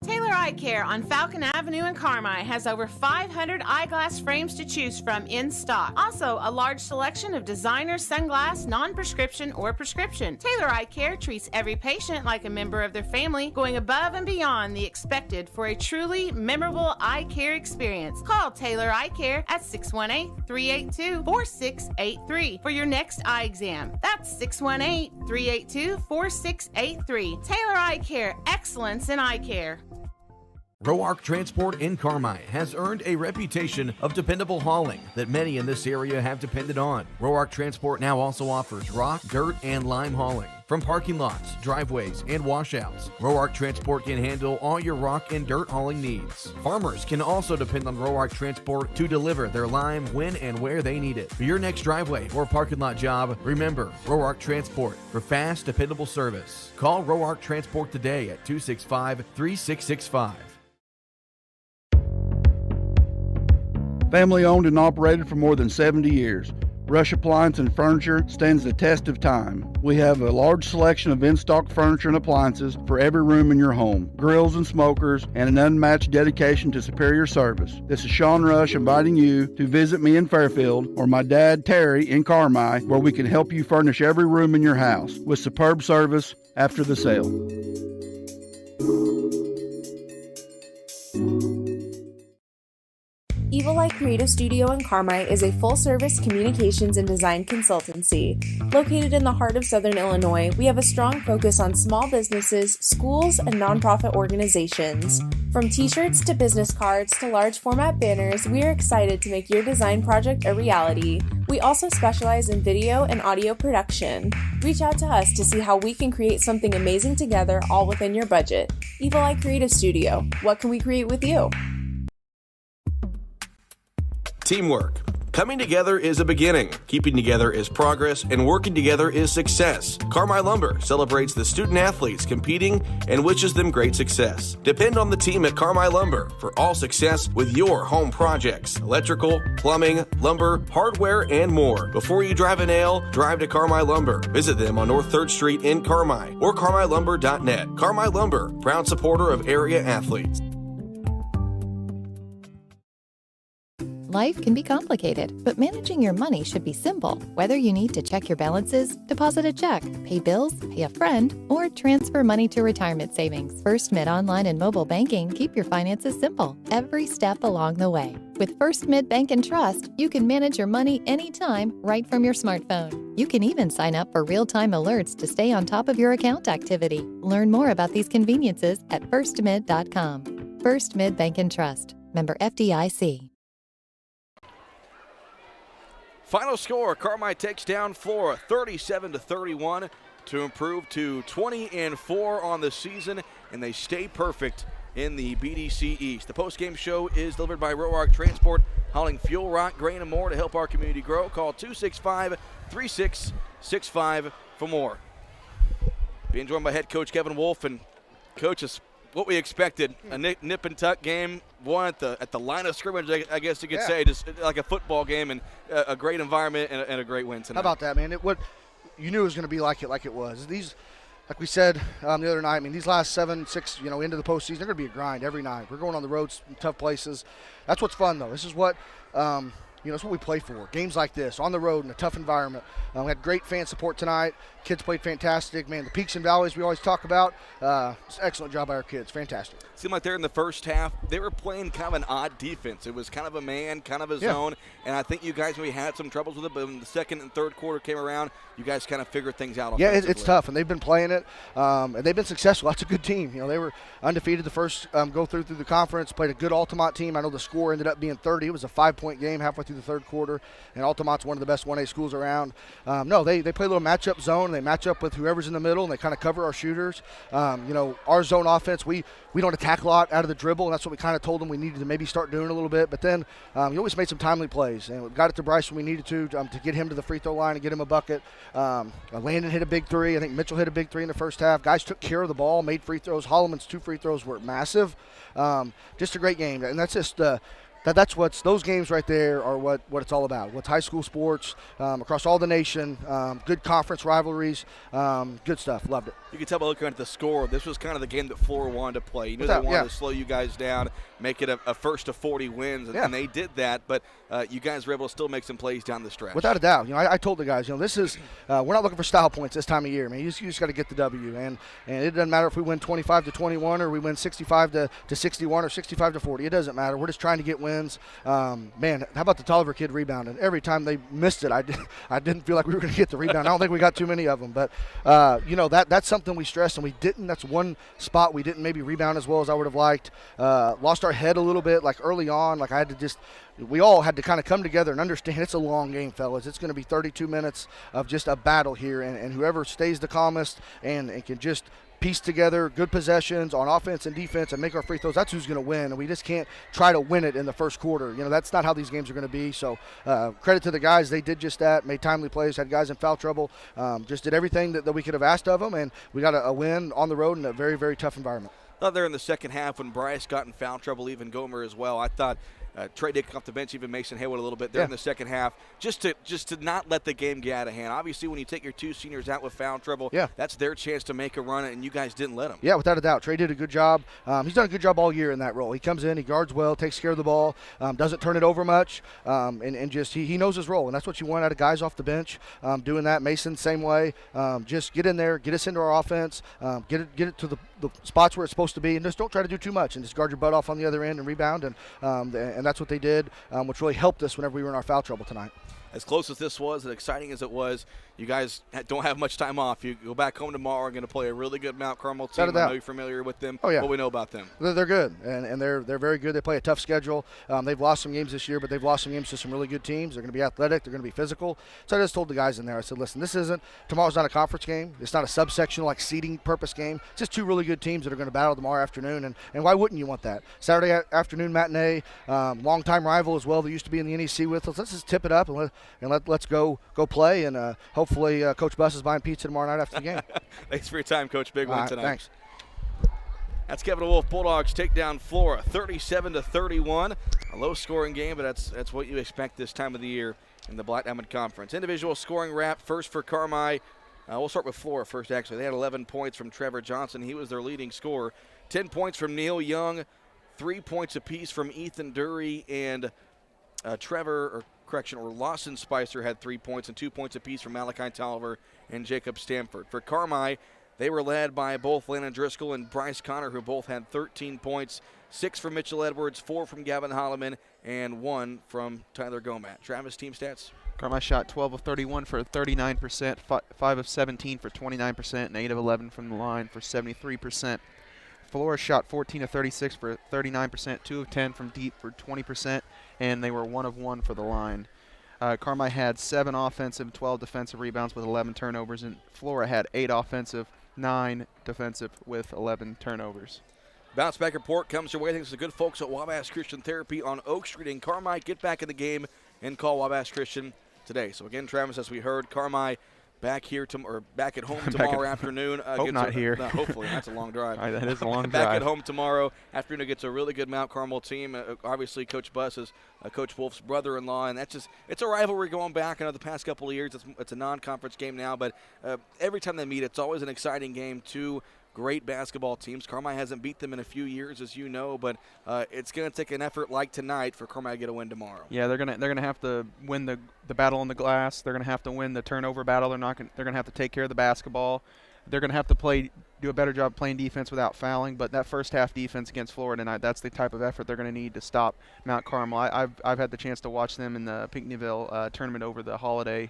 Taylor Eye Care on Falcon Avenue in Carmi has over 500 eyeglass frames to choose from in stock. Also, a large selection of designer sunglass, non-prescription or prescription. Taylor Eye Care treats every patient like a member of their family, going above and beyond the expected for a truly memorable eye care experience. Call Taylor Eye Care at 618-382-4683 for your next eye exam. That's 618-382-4683. Taylor Eye Care, excellence in eye care. Roark Transport in Carmi has earned a reputation of dependable hauling that many in this area have depended on. Roark Transport now also offers rock, dirt, and lime hauling. From parking lots, driveways, and washouts, Roark Transport can handle all your rock and dirt hauling needs. Farmers can also depend on Roark Transport to deliver their lime when and where they need it. For your next driveway or parking lot job, remember Roark Transport for fast, dependable service. Call Roark Transport today at 265-3665. Family owned and operated for more than 70 years. Rush Appliance and Furniture stands the test of time. We have a large selection of in-stock furniture and appliances for every room in your home, grills and smokers, and an unmatched dedication to superior service. This is Sean Rush inviting you to visit me in Fairfield or my dad Terry in Carmi, where we can help you furnish every room in your house with superb service after the sale. Evil Eye Creative Studio in Carmi is a full-service communications and design consultancy. Located in the heart of Southern Illinois, we have a strong focus on small businesses, schools, and nonprofit organizations. From t-shirts to business cards to large format banners, we are excited to make your design project a reality. We also specialize in video and audio production. Reach out to us to see how we can create something amazing together, all within your budget. Evil Eye Creative Studio. What can we create with you? Teamwork. Coming together is a beginning. Keeping together is progress, and working together is success. Carmi Lumber celebrates the student athletes competing and wishes them great success. Depend on the team at Carmi Lumber for all success with your home projects. Electrical, plumbing, lumber, hardware, and more. Before you drive a nail, drive to Carmi Lumber. Visit them on North 3rd Street in Carmi or carmilumber.net. Carmi Lumber, proud supporter of area athletes. Life can be complicated, but managing your money should be simple. Whether you need to check your balances, deposit a check, pay bills, pay a friend, or transfer money to retirement savings, First Mid Online and Mobile Banking keep your finances simple every step along the way. With First Mid Bank and Trust, you can manage your money anytime right from your smartphone. You can even sign up for real-time alerts to stay on top of your account activity. Learn more about these conveniences at firstmid.com. First Mid Bank and Trust. Member FDIC. Final score, Carmi takes down Flora 37-31 to improve to 20-4 on the season, and they stay perfect in the BDC East. The postgame show is delivered by Roark Transport, hauling fuel, rock, grain, and more to help our community grow. Call 265-3665 for more. Being joined by head coach Kevin Wolf, and coaches, what we expected, a nip and tuck game, one at the line of scrimmage, I guess you could say, just like a football game, and a great environment and a great win tonight. How about that, man? You knew it was going to be like it was. These, like we said the other night, I mean, these last 7-6, into the postseason, they're going to be a grind every night. We're going on the roads in tough places. That's what's fun, though. This is what that's what we play for. Games like this, on the road in a tough environment. We had great fan support tonight. Kids played fantastic. Man, the peaks and valleys we always talk about, it's an excellent job by our kids. Fantastic. Seemed like there in the first half, they were playing kind of an odd defense. It was kind of a man, kind of a zone, and I think you guys maybe had some troubles with it, but when the second and third quarter came around, you guys kind of figured things out. Yeah, it's tough, and they've been playing it, and they've been successful. That's a good team. They were undefeated the first go through the conference, played a good Altamont team. I know the score ended up being 30. It was a 5-point game halfway through the third quarter, and Altamont's one of the best 1A schools around. No, they play a little matchup zone, and they match up with whoever's in the middle, and they kind of cover our shooters. Our zone offense, we don't attack a lot out of the dribble, and that's what we kind of told them we needed to maybe start doing a little bit. But then you always made some timely plays, and we got it to Bryce when we needed to get him to the free throw line and get him a bucket. Landon hit a big three. I think Mitchell hit a big three in the first half. Guys took care of the ball, made free throws. Holloman's 2 free throws were massive. Just a great game, and that's just that's what's those games right there are what it's all about. What's high school sports across all the nation, good conference rivalries, good stuff. Loved it. You can tell by looking at the score, this was kind of the game that Flora wanted to play. You knew they wanted to slow you guys down, make it a first to 40 wins, and they did that. But you guys were able to still make some plays down the stretch. Without a doubt. I told the guys, this is we're not looking for style points this time of year. Man, you just got to get the W, and it doesn't matter if we win 25-21 or we win 65-61 or 65-40. It doesn't matter. We're just trying to get wins. Man, how about the Tolliver kid rebounding? Every time they missed it, I didn't feel like we were going to get the rebound. I don't think we got too many of them, but that's something we stressed, and we didn't. That's one spot we didn't maybe rebound as well as I would have liked. Lost our head a little bit, like early on. Like we all had to kind of come together and understand it's a long game, fellas. It's going to be 32 minutes of just a battle here, and whoever stays the calmest and can just piece together good possessions on offense and defense and make our free throws, that's who's going to win. And we just can't try to win it in the first quarter. That's not how these games are going to be. So credit to the guys. They did just that, made timely plays, had guys in foul trouble, just did everything that we could have asked of them, and we got a win on the road in a very, very tough environment. Thought there in the second half when Bryce got in foul trouble, even Gomer as well, I thought Trey did come off the bench, even Mason Haywood a little bit there in the second half, just to not let the game get out of hand. Obviously, when you take your 2 seniors out with foul trouble, that's their chance to make a run, and you guys didn't let them. Yeah, without a doubt. Trey did a good job. He's done a good job all year in that role. He comes in, he guards well, takes care of the ball, doesn't turn it over much, and just he knows his role, and that's what you want out of guys off the bench, doing that. Mason, same way. Just get in there, get us into our offense, get it to the spots where it's supposed to be, and just don't try to do too much, and just guard your butt off on the other end and rebound, and that's what they did, which really helped us whenever we were in our foul trouble tonight. As close as this was, as exciting as it was, you guys don't have much time off. You go back home tomorrow and going to play a really good Mount Carmel team. I know you're familiar with them. Oh, yeah. What we know about them. They're good, and they're very good. They play a tough schedule. They've lost some games this year, but they've lost some games to some really good teams. They're going to be athletic. They're going to be physical. So I just told the guys in there, I said, listen, tomorrow's not a conference game. It's not a subsection like seeding purpose game. It's just 2 really good teams that are going to battle tomorrow afternoon, and why wouldn't you want that? Saturday afternoon matinee, long-time rival as well. They used to be in the NEC with us. Let's just tip it up and let's go play, and hopefully Coach Buss is buying pizza tomorrow night after the game. Thanks for your time, Coach. Big one tonight. Thanks. That's Kevin Wolf. Bulldogs take down Flora 37-31. A low-scoring game, but that's what you expect this time of the year in the Black Diamond Conference. Individual scoring wrap first for Carmi. We'll start with Flora first, actually. They had 11 points from Trevor Johnson. He was their leading scorer. 10 points from Neil Young, 3 points apiece from Ethan Dury, and Lawson Spicer had 3 points, and 2 points apiece from Malachi Tolliver and Jacob Stamford. For Carmi, they were led by both Landon Driscoll and Bryce Connor, who both had 13 points, 6 from Mitchell Edwards, 4 from Gavin Holloman, and 1 from Tyler Gomat. Travis, team stats? Carmi shot 12 of 31 for 39%, 5 of 17 for 29%, and 8 of 11 from the line for 73%. Flora shot 14 of 36 for 39%, 2 of 10 from deep for 20%, and they were 1 of 1 for the line. Carmi had 7 offensive, 12 defensive rebounds with 11 turnovers, and Flora had 8 offensive, 9 defensive with 11 turnovers. Bounce back report comes your way. Thanks to the good folks at Wabash Christian Therapy on Oak Street in Carmi. Get back in the game and call Wabash Christian today. So again, Travis, as we heard, Carmi back at home tomorrow afternoon. Hope not here. No, hopefully, that's a long drive. That is a long drive. Back at home tomorrow afternoon against a really good Mount Carmel team. Obviously, Coach Buss is Coach Wolf's brother-in-law, and it's a rivalry going back. I know the past couple of years it's a non-conference game now, but every time they meet, it's always an exciting game. 2 great basketball teams. Carmi hasn't beat them in a few years, as you know, but it's going to take an effort like tonight for Carmi to get a win tomorrow. Yeah, they're gonna have to win the battle on the glass. They're gonna have to win the turnover battle. They're gonna have to take care of the basketball. They're gonna have to do a better job playing defense without fouling. But that first half defense against Flora tonight, that's the type of effort they're gonna need to stop Mount Carmel. I've had the chance to watch them in the Pinckneyville tournament over the holiday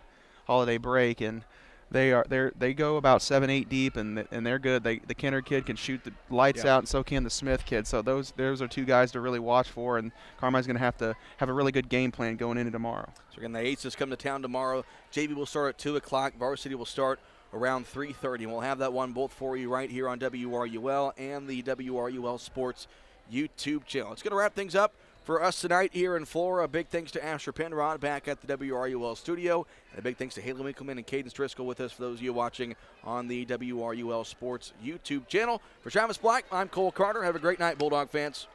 break, and they go about 7-8 deep, and they're good. The Kenner kid can shoot the lights out, and so can the Smith kid. So those are two guys to really watch for, and Carmine's going to have a really good game plan going into tomorrow. So again, the Aces come to town tomorrow. JV will start at 2 o'clock. Varsity will start around 3:30, and we'll have that one both for you right here on WRUL and the WRUL Sports YouTube channel. It's going to wrap things up for us tonight here in Flora. A big thanks to Asher Penrod back at the WRUL studio. And a big thanks to Haley Winkleman and Cadence Driscoll with us for those of you watching on the WRUL Sports YouTube channel. For Travis Black, I'm Cole Carter. Have a great night, Bulldog fans.